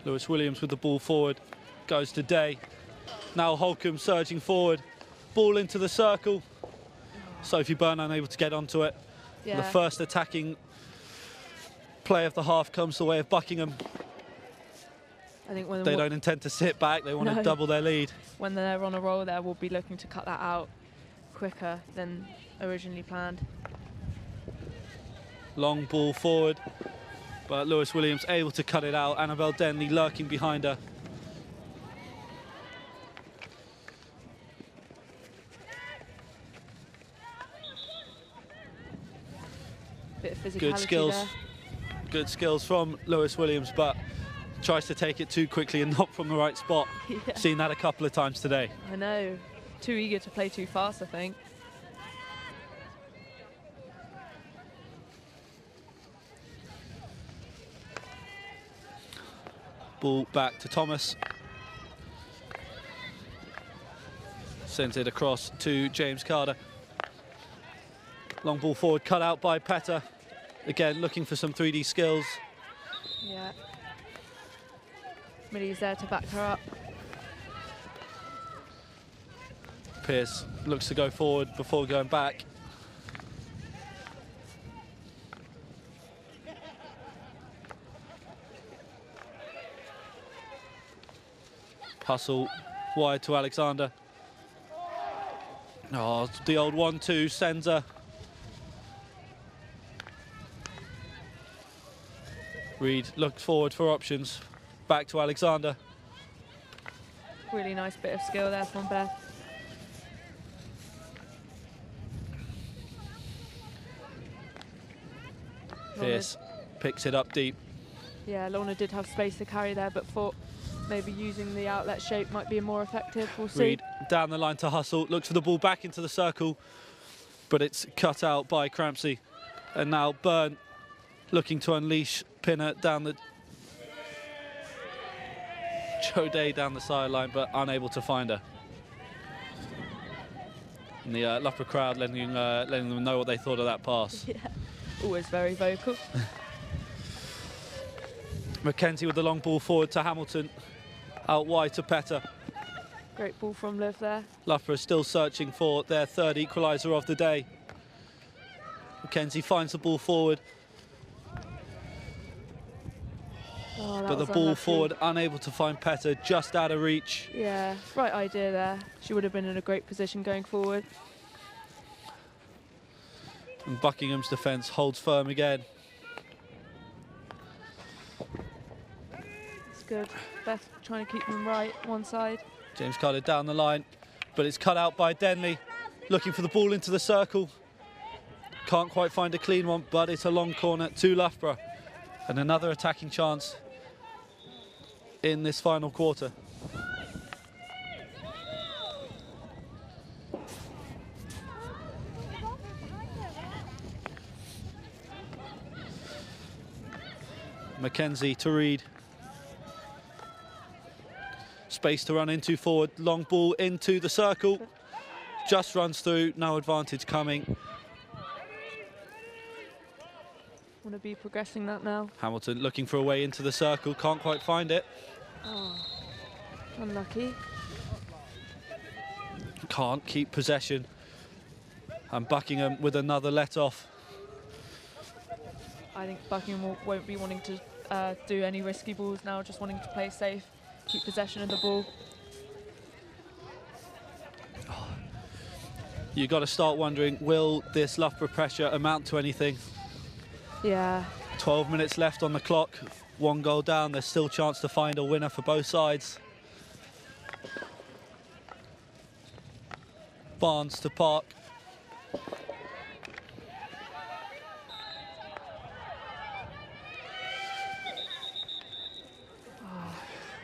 Lewis Williams with the ball forward, goes to Day. Now Holcombe surging forward, ball into the circle. Sophie Byrne unable to get onto it. Yeah. The first attacking play of the half comes the way of Buckingham. I think when they don't intend to sit back, they want to double their lead. When they're on a roll there, we'll be looking to cut that out quicker than originally planned. Long ball forward, but Lewis Williams able to cut it out. Annabelle Denley lurking behind her. Bit of physicality Good skills. there. Good skills from Lewis Williams, but tries to take it too quickly and not from the right spot. Yeah. Seen that a couple of times today. I know. too eager to play too fast, I think. Ball back to Thomas. Sends it across to James Carter. Long ball forward, cut out by Petter. Again, looking for some 3D skills. Yeah. Millie's there to back her up. Pearce looks to go forward before going back. Hustle wide to Alexander. Oh, the old 1-2 sends her. Reed looks forward for options. Back to Alexander. Really nice bit of skill there from Beth. Pearce picks it up deep. Yeah, Lorna did have space to carry there, but thought maybe using the outlet shape might be more effective. We'll see. Reed down the line to Hustle, looks for the ball back into the circle, but it's cut out by Crampsey. And now Byrne looking to unleash Pinner down the... Joe Day down the sideline, but unable to find her. And the Loughborough crowd letting them know what they thought of that pass. Yeah, always very vocal. Mackenzie with the long ball forward to Hamilton. Out wide to Petter. Great ball from Liv there. Loughborough still searching for their third equaliser of the day. Mackenzie finds the ball forward. Oh, but the ball unlucky. forward unable to find Petter, just out of reach. Yeah, right idea there. She would have been in a great position going forward. And Buckingham's defence holds firm again. It's good. Beth trying to keep them right, one side. James Carter down the line, but it's cut out by Denley. Looking for the ball into the circle. Can't quite find a clean one, but it's a long corner to Loughborough. And another attacking chance in this final quarter. Mackenzie to Reed. Space to run into forward, long ball into the circle. Just runs through, no advantage coming. Want to be progressing that now. Hamilton looking for a way into the circle, can't quite find it. Oh, unlucky. Can't keep possession. And Buckingham with another let-off. I think Buckingham won't be wanting to do any risky balls now, just wanting to play safe, keep possession of the ball. You've got to start wondering, will this Loughborough pressure amount to anything? Yeah. 12 minutes left on the clock, 1 goal down, there's still a chance to find a winner for both sides. Barnes to Park.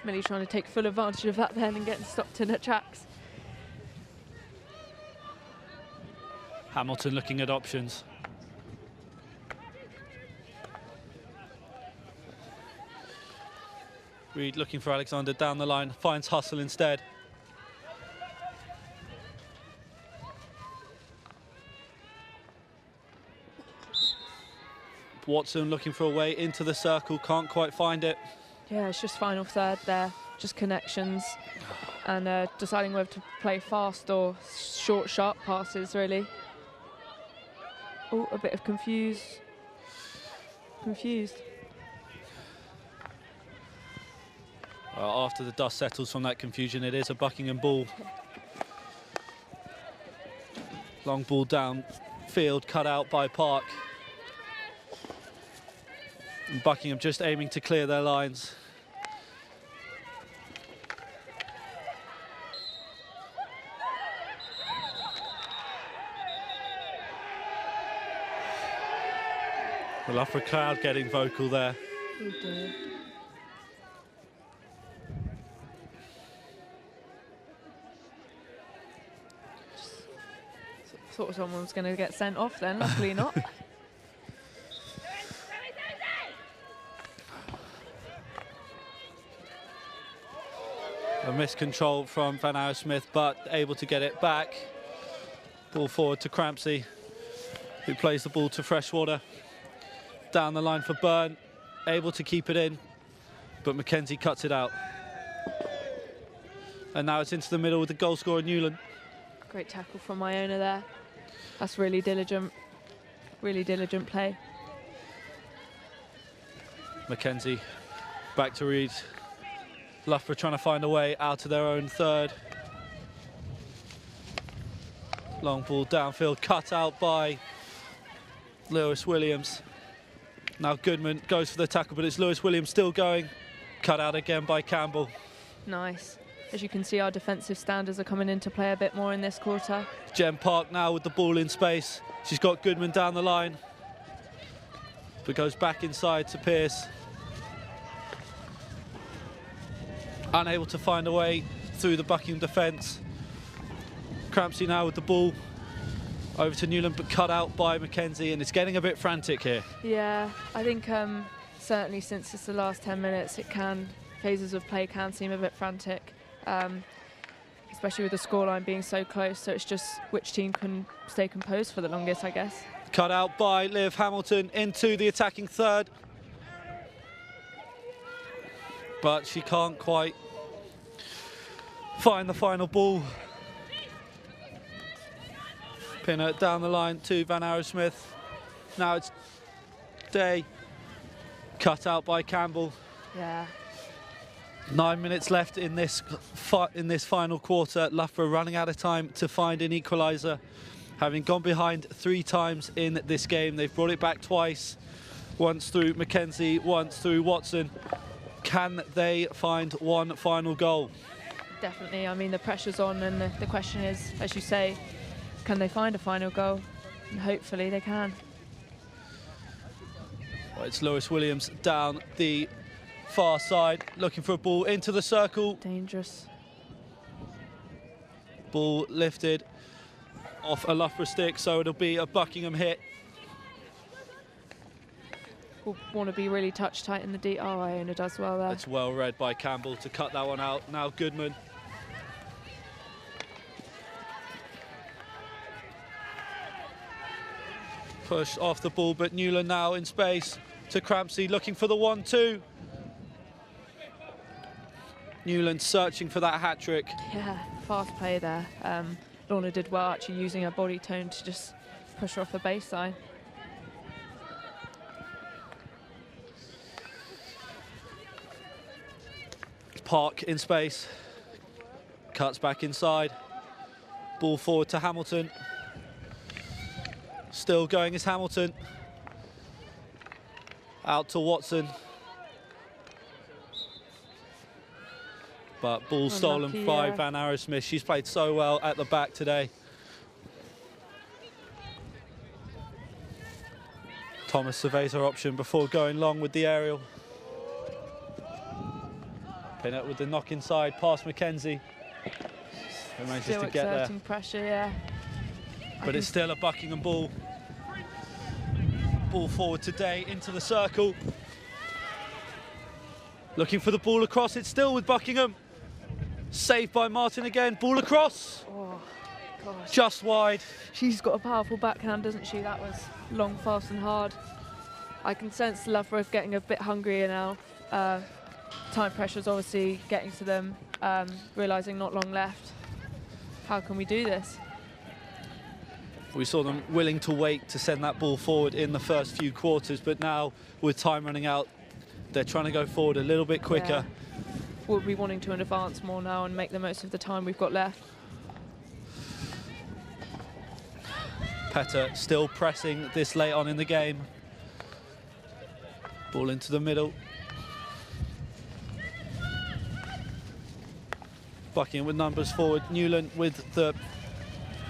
Millie trying to take full advantage of that then and getting stopped in her tracks. Hamilton looking at options. Reed looking for Alexander down the line, finds Hustle instead. Watson looking for a way into the circle, can't quite find it. Yeah, it's just final third there, just connections and deciding whether to play fast or short, sharp passes, really. Oh, a bit of confused. After the dust settles from that confusion, it is a Buckingham ball. Long ball down field, cut out by Park. And Buckingham just aiming to clear their lines. The Loughborough crowd getting vocal there. Oh dear. Thought someone was going to get sent off then, luckily not. A miscontrol from Van Arrowsmith, but able to get it back. Ball forward to Crampsey, who plays the ball to Freshwater. Down the line for Byrne, able to keep it in, but Mackenzie cuts it out. And now it's into the middle with the goal scorer, Newland. Great tackle from Iona there. That's really diligent play. Mackenzie back to Reed. Loughborough trying to find a way out of their own third. Long ball downfield, cut out by Lewis Williams. Now Goodman goes for the tackle, but it's Lewis Williams still going. Cut out again by Campbell. Nice. As you can see, our defensive standards are coming into play a bit more in this quarter. Jem Park now with the ball in space. She's got Goodman down the line, but goes back inside to Pearce. Unable to find a way through the Buckingham defence. Crampsey now with the ball over to Newland, but cut out by Mackenzie, and it's getting a bit frantic here. Yeah, I think certainly since it's the last 10 minutes, phases of play can seem a bit frantic, especially with the scoreline being so close. So it's just which team can stay composed for the longest, I guess. Cut out by Liv Hamilton into the attacking third, but she can't quite find the final ball. Pinner down the line to Van Arrowsmith. Now it's Day. Cut out by Campbell. Yeah. 9 minutes left in this final quarter. Loughborough running out of time to find an equaliser. Having gone behind 3 times in this game, they've brought it back twice. Once through Mackenzie, once through Watson. Can they find one final goal? Definitely. I mean, the pressure's on, and the question is, as you say, can they find a final goal? And hopefully they can. Well, it's Lewis Williams down the far side, looking for a ball into the circle. Dangerous. Ball lifted off a Loughborough stick, so it'll be a Buckingham hit. We'll want to be really touch tight in the D. Oh, Iona does well there. It's well read by Campbell to cut that one out. Now Goodman. Push off the ball, but Newland now in space to Crampsey, looking for the 1-2. Newland searching for that hat-trick. Yeah, fast play there. Lorna did well actually using her body tone to just push her off the baseline. Park in space, cuts back inside, ball forward to Hamilton. Still going is Hamilton. Out to Watson. But ball stolen Unlucky, by yeah. Van Arrowsmith. She's played so well at the back today. Thomas surveys her option before going long with the aerial. Pinnett with the knock inside, past Mackenzie. Who manages Still to get there. exerting pressure, yeah. But it's still a Buckingham ball. Ball forward today into the circle. Looking for the ball across, it's still with Buckingham. Saved by Martin again, ball across. Oh, gosh. Just wide. She's got a powerful backhand, doesn't she? That was long, fast and hard. I can sense Loughborough getting a bit hungrier now. Time pressure's obviously getting to them, realising not long left. How can we do this? We saw them willing to wait to send that ball forward in the first few quarters, but now with time running out, they're trying to go forward a little bit quicker. Yeah. We'll be wanting to advance more now and make the most of the time we've got left. Petter still pressing this late on in the game. Ball into the middle. Buckingham with numbers forward. Newland with the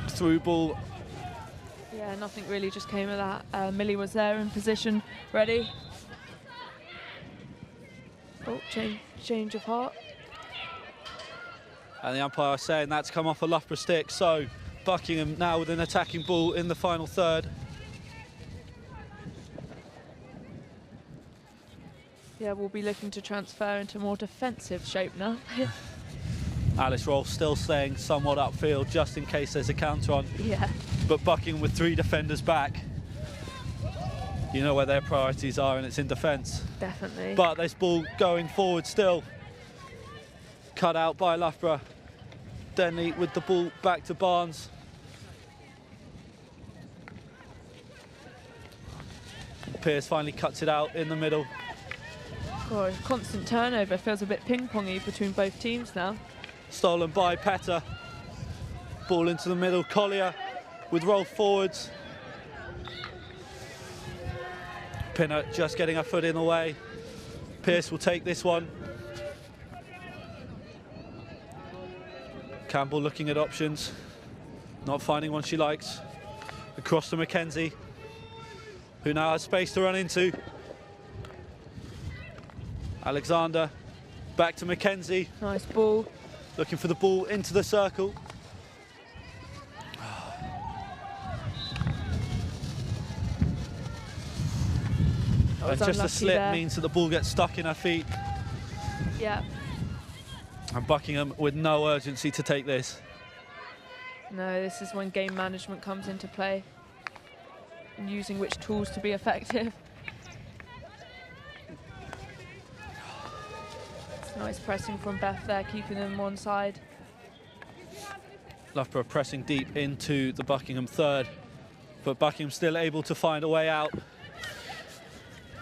through ball. Yeah, nothing really just came of that. Millie was there in position, ready. Oh, change of heart. And the umpire saying that's come off a Loughborough stick, so Buckingham now with an attacking ball in the final third. Yeah, we'll be looking to transfer into more defensive shape now. Alice Roll still staying somewhat upfield just in case there's a counter on. Yeah. But Buckingham with 3 defenders back. You know where their priorities are, and it's in defence. Definitely. But this ball going forward still. Cut out by Loughborough. Denley with the ball back to Barnes. Pearce finally cuts it out in the middle. God, constant turnover. Feels a bit ping-pongy between both teams now. Stolen by Petter. Ball into the middle. Collier with roll forwards. Pinner just getting her foot in the way. Pearce will take this one. Campbell looking at options. Not finding one she likes. Across to Mackenzie, who now has space to run into. Alexander, back to Mackenzie. Nice ball. Looking for the ball into the circle. And just a slip there means that the ball gets stuck in her feet. Yeah. And Buckingham with no urgency to take this. No, this is when game management comes into play. And using which tools to be effective. It's nice pressing from Beth there, keeping them one side. Loughborough pressing deep into the Buckingham third, but Buckingham still able to find a way out.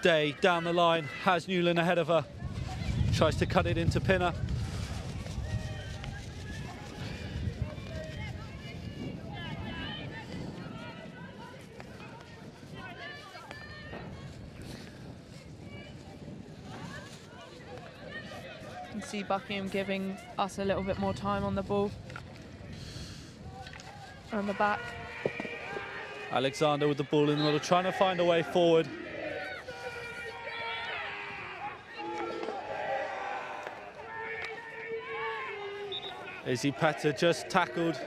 Day down the line, has Newland ahead of her. Tries to cut it into Pinner. You can see Buckingham giving us a little bit more time on the ball. On the back. Alexander with the ball in the middle, trying to find a way forward. Izzy Petter just tackled.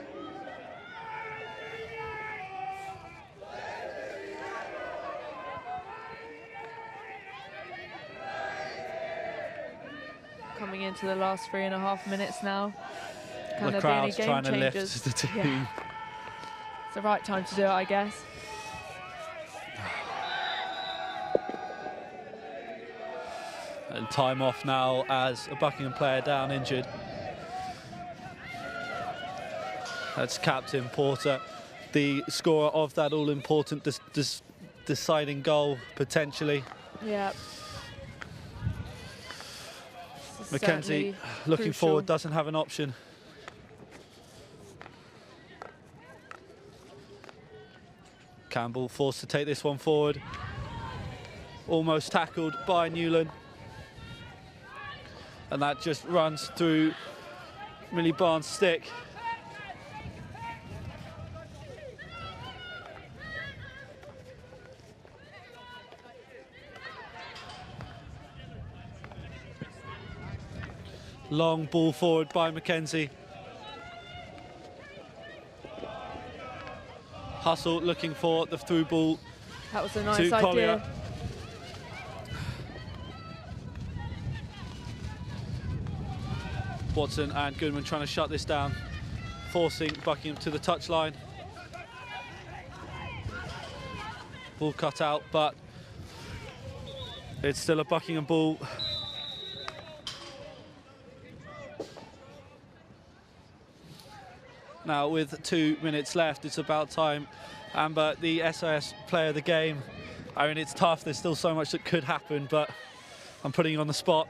Coming into the last 3.5 minutes now. Can The there be any crowd's game trying to changers? lift the team. Yeah. It's the right time to do it, I guess. And time off now as a Buckingham player down injured. That's Captain Porter, the scorer of that all-important deciding goal, potentially. Yeah. Mackenzie looking forward, doesn't have an option. Campbell forced to take this one forward. Almost tackled by Newland. And that just runs through Millie Barnes' stick. Long ball forward by Mackenzie. Hustle looking for the through ball. That was a nice to idea. Collier. Watson and Goodman trying to shut this down, forcing Buckingham to the touchline. Ball cut out, but it's still a Buckingham ball. Now with 2 minutes left, it's about time. Amber, the SIS player of the game. I mean, it's tough, there's still so much that could happen, but I'm putting you on the spot.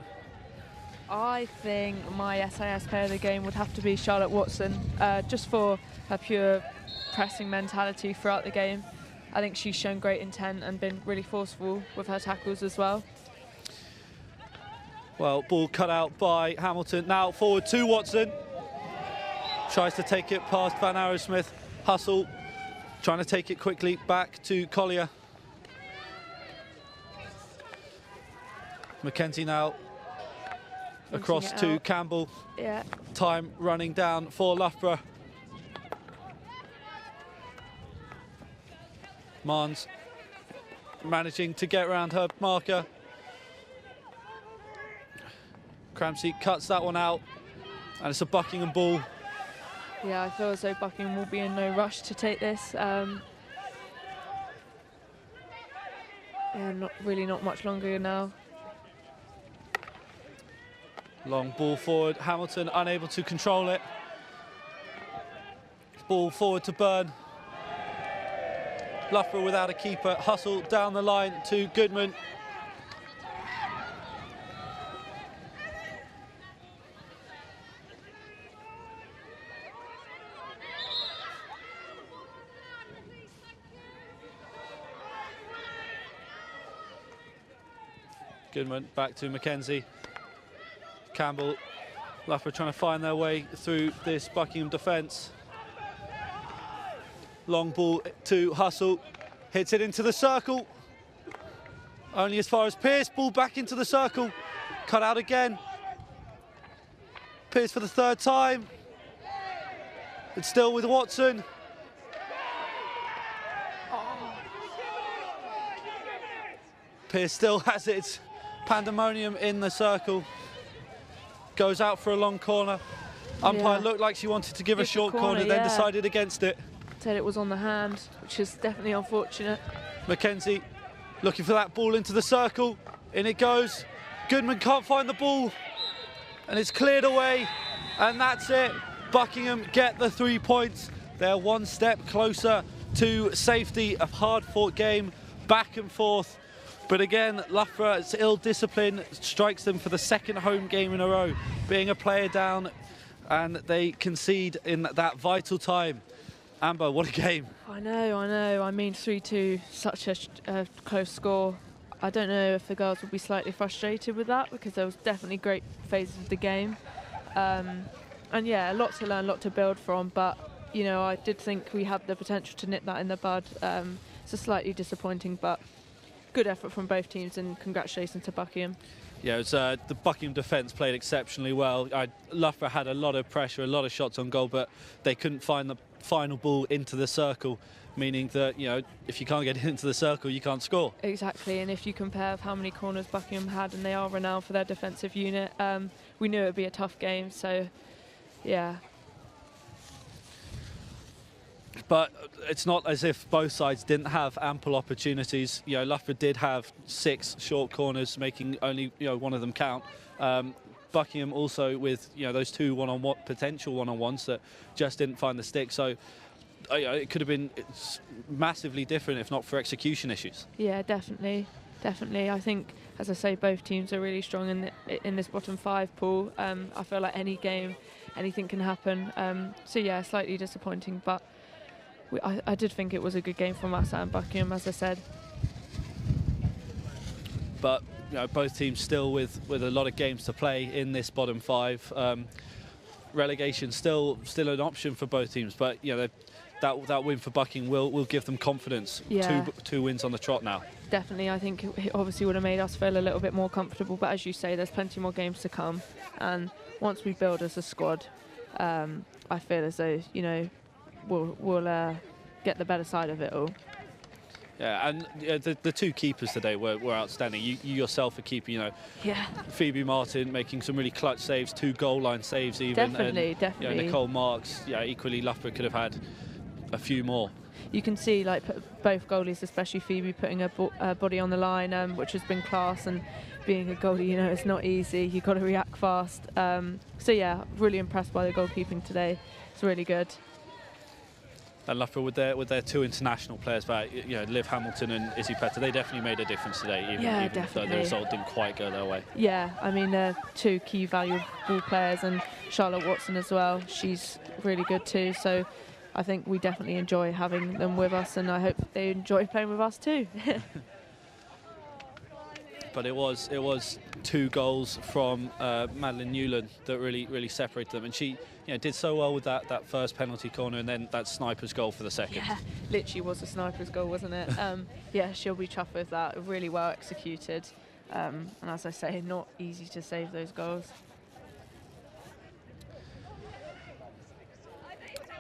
I think my SIS player of the game would have to be Charlotte Watson, just for her pure pressing mentality throughout the game. I think she's shown great intent and been really forceful with her tackles as well. Well, ball cut out by Hamilton. Now forward to Watson. Tries to take it past Van Arrowsmith. Hustle, trying to take it quickly back to Collier. Mackenzie now across to Campbell. Yeah. Time running down for Loughborough. Mans managing to get around her marker. Cramsey cuts that one out, and it's a Buckingham ball. Yeah, I feel as though Buckingham will be in no rush to take this. Yeah, not much longer now. Long ball forward, Hamilton unable to control it. Ball forward to Byrne. Loughborough without a keeper, hustle down the line to Goodman. Goodman back to Mackenzie. Campbell, Loughborough trying to find their way through this Buckingham defence. Long ball to Hustle, hits it into the circle. Only as far as Pearce, ball back into the circle. Cut out again. Pearce for the third time. It's still with Watson. Pearce still has it. It's pandemonium in the circle. Goes out for a long corner. Umpire looked like she wanted to give a short corner, then decided against it. Said it was on the hand, which is definitely unfortunate. Mackenzie looking for that ball into the circle. In it goes. Goodman can't find the ball. And it's cleared away. And that's it. Buckingham get the 3 points. They're one step closer to safety. A hard-fought game, back and forth. But again, Loughborough's ill discipline strikes them for the second home game in a row, being a player down, and they concede in that vital time. Amber, what a game. I know. I mean, 3-2, such a close score. I don't know if the girls will be slightly frustrated with that, because there was definitely great phases of the game. And yeah, a lot to learn, a lot to build from, but you know, I did think we had the potential to nip that in the bud. So slightly disappointing, but good effort from both teams, and congratulations to Buckingham. Yeah, it was, the Buckingham defence played exceptionally well. Loughborough had a lot of pressure, a lot of shots on goal, but they couldn't find the final ball into the circle, meaning that, you know, if you can't get it into the circle, you can't score. Exactly, and if you compare how many corners Buckingham had, and they are renowned for their defensive unit, we knew it would be a tough game, so yeah. But it's not as if both sides didn't have ample opportunities. You know, Loughborough did have 6 short corners, making only, you know, one of them count. Buckingham also with, you know, those 2 potential one-on-ones that just didn't find the stick. So it could have been massively different if not for execution issues. Yeah, definitely. I think, as I say, both teams are really strong in this bottom 5 pool. I feel like any game, anything can happen. So yeah, slightly disappointing, but I did think it was a good game from us and Buckingham, as I said. But you know, both teams still with a lot of games to play in this bottom 5. Relegation still an option for both teams, but you know, that win for Buckingham will give them confidence. Yeah. Two wins on the trot now. Definitely, I think it obviously would have made us feel a little bit more comfortable, but as you say, there's plenty more games to come, and once we build as a squad, I feel as though, you know, we'll get the better side of it all. Yeah, and the 2 keepers today were outstanding. You yourself are keeping, you know, Phoebe Martin making some really clutch saves, 2 goal line saves even. Definitely. You know, Nicole Marks, equally Loughborough could have had a few more. You can see, like, both goalies, especially Phoebe, putting her body on the line, which has been class, and being a goalie, you know, it's not easy. You've got to react fast. So yeah, really impressed by the goalkeeping today. It's really good. And Loughborough with their 2 international players back, you know, Liv Hamilton and Izzy Petter, they definitely made a difference today, even though the result didn't quite go their way. Yeah, I mean, they're 2 key valuable players, and Charlotte Watson as well. She's really good too. So I think we definitely enjoy having them with us, and I hope they enjoy playing with us too. But it was 2 goals from Madeline Newland that really separated them, and she, you know, did so well with that first penalty corner, and then that sniper's goal for the second. Yeah, literally was a sniper's goal, wasn't it? Yeah, she'll be chuffed with that. Really well executed, and as I say, not easy to save those goals.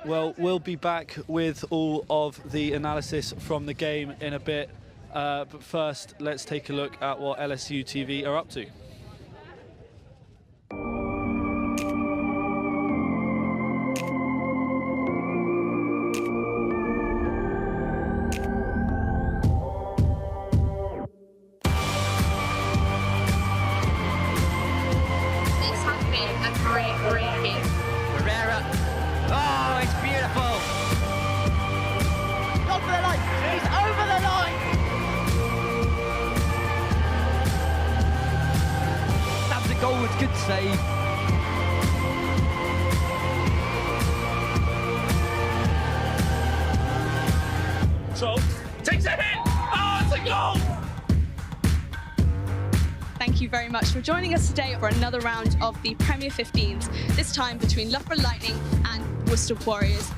Well, we'll be back with all of the analysis from the game in a bit. But first, let's take a look at what LSUTV are up to. Oh, it's beautiful. Gone for the line. He's over the line. That's a goal with good save. So, takes a hit. Oh, it's a goal. Thank you very much for joining us today for another round of the Premier 15s, this time between Loughborough Lightning and Worcester Warriors.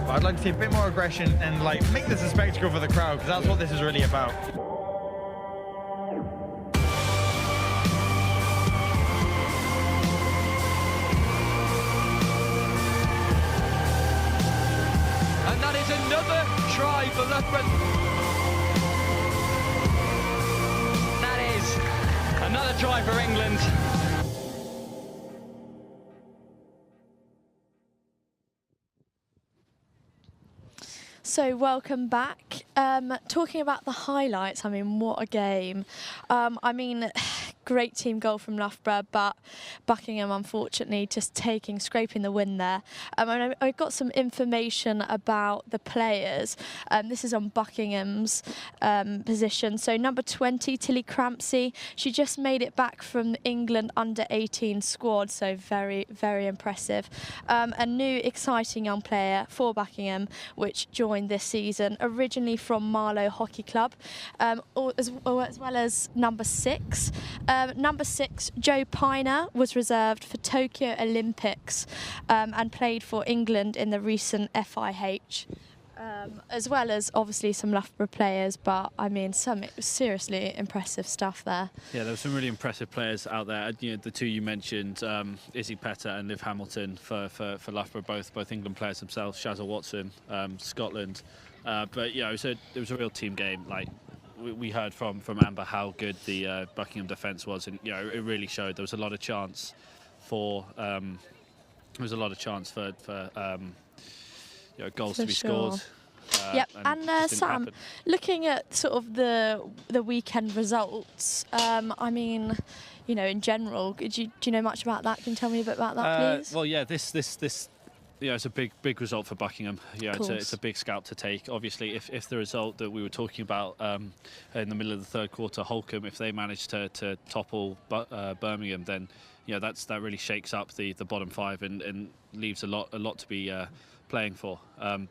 I'd like to see a bit more aggression and make this a spectacle for the crowd, because that's what this is really about. And that is another try for Loughborough. That is another try for England. So welcome back. Talking about the highlights, I mean, what a game. Great team goal from Loughborough, but Buckingham unfortunately just scraping the win there. I got some information about the players. This is on Buckingham's position. So number 20, Tilly Crampsey, she just made it back from the England under-18 squad, so very, very impressive. A new exciting young player for Buckingham, which joined this season, originally from Marlow Hockey Club, as well as number 6. Number 6, Joe Piner, was reserved for Tokyo Olympics and played for England in the recent FIH. As well as obviously some Loughborough players, but I mean some seriously impressive stuff there. Yeah, there were some really impressive players out there. You know, the two you mentioned, Izzy Petter and Liv Hamilton for Loughborough, both England players themselves. Shazza Watson, Scotland. But yeah, it was a real team game. Like we heard from Amber how good the Buckingham defence was, and you know it really showed. There was a lot of chance for goals to be scored. Yep, and Sam, looking at sort of the weekend results, I mean, you know, in general, do you know much about that? Can you tell me a bit about that, please? Well, yeah, this it's a big result for Buckingham. Yeah, it's a big scalp to take. Obviously, if the result that we were talking about in the middle of the third quarter, Holcombe, if they manage to topple Birmingham, then that really shakes up the bottom five and leaves a lot to be playing for.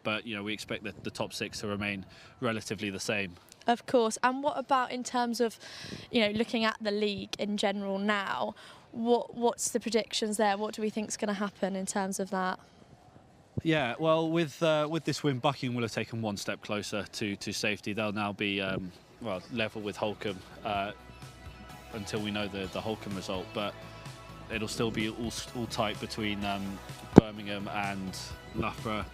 But we expect the top 6 to remain relatively the same. Of course. And what about in terms of looking at the league in general now? What's the predictions there? What do we think is going to happen in terms of that? Yeah, well, with this win, Buckingham will have taken one step closer to safety. They'll now be level with Holcombe until we know the Holcombe result, but it'll still be all tight between Birmingham and Loughborough.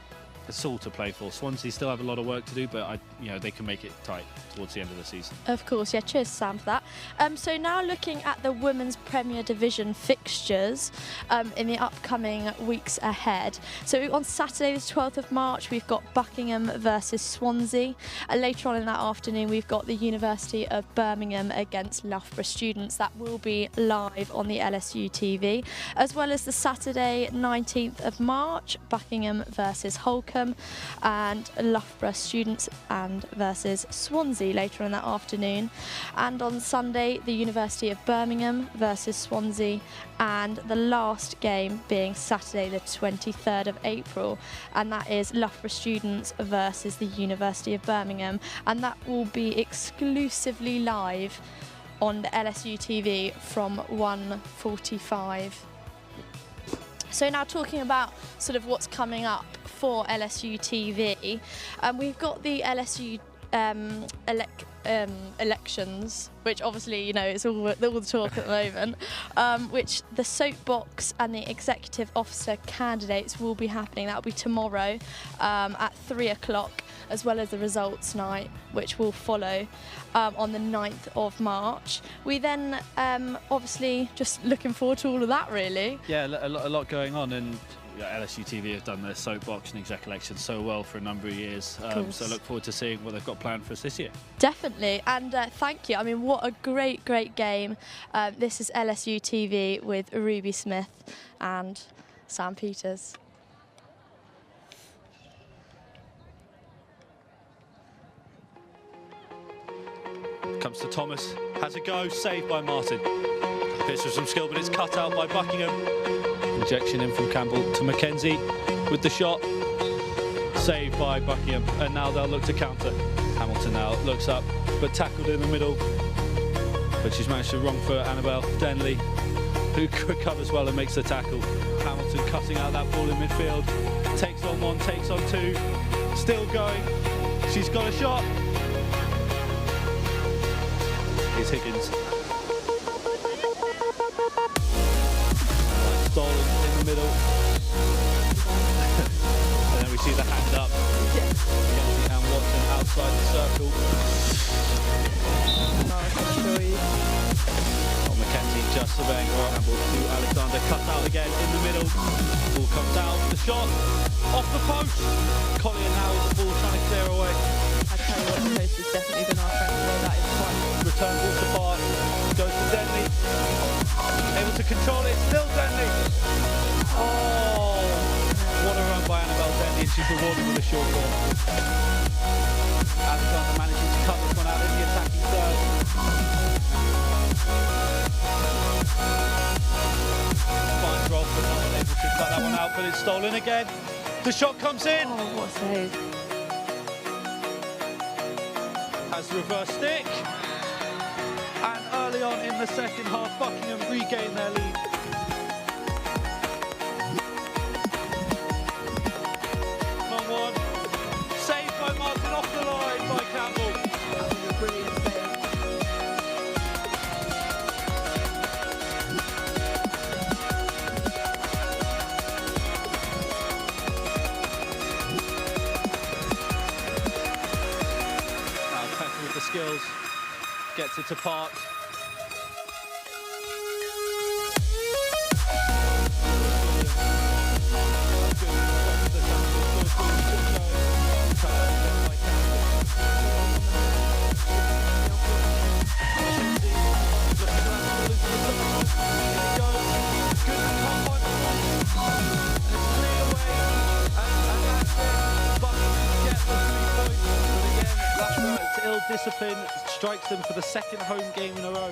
It's all to play for. Swansea still have a lot of work to do, but they can make it tight towards the end of the season. Of course, yeah. Cheers, Sam, for that. So now looking at the Women's Premier Division fixtures in the upcoming weeks ahead. So on Saturday, the 12th of March, we've got Buckingham versus Swansea. Later on in that afternoon, we've got the University of Birmingham against Loughborough Students. That will be live on the LSUTV, as well as the Saturday, 19th of March, Buckingham versus Holcombe, and Loughborough Students versus Swansea later in that afternoon. And on Sunday, the University of Birmingham versus Swansea, and the last game being Saturday the 23rd of April, and that is Loughborough Students versus the University of Birmingham, and that will be exclusively live on the LSUTV from 1:45. So now talking about sort of what's coming up for LSUTV, we've got the LSU elections, which obviously, you know, it's all the talk at the moment, which the soapbox and the executive officer candidates will be happening. That will be tomorrow at 3 o'clock, as well as the results night, which will follow on the 9th of March. We then obviously just looking forward to all of that, really. Yeah, a lot going on, and LSUTV have done their soapbox and exec elections so well for a number of years, so look forward to seeing what they've got planned for us this year. Definitely, and thank you. I mean, what a great game. This is LSUTV with Ruby Smith and Sam Peters. Comes to Thomas, has a go, saved by Martin. Bits with some skill, but it's cut out by Buckingham. Injection in from Campbell to Mackenzie with the shot. Saved by Buckingham, and now they'll look to counter. Hamilton now looks up, but tackled in the middle. But she's managed to wrong for Annabelle Denley, who recovers well and makes the tackle. Hamilton cutting out that ball in midfield. Takes on one, takes on two. Still going. She's got a shot. Here's Higgins. Stolen in the middle. And then we see the hand up. Mackenzie and Watson outside the circle. Oh, Mackenzie just surveying Campbell to Alexander. Cut out again in the middle. Ball comes out. The shot off the post. Collier now with the ball trying to clear away. I tell you what, the post has definitely been our friend today. That is quite. Return ball to Bart. Goes to Denley. Able to control it. Still Denley. Oh, what a run by Annabelle Denley, and she's rewarded with a short ball. Alexander managing to cut this one out in the attacking third. Finds Rolf, but not able to cut that one out, but it's stolen again. The shot comes in. Oh, what a save. Has the reverse stick. And early on in the second half, Buckingham regain their lead. Long one. Saved by Martin, off the line by Campbell. That was a brilliant save. Now Petter with the skills. Gets it to Park. Discipline strikes them for the second home game in a row.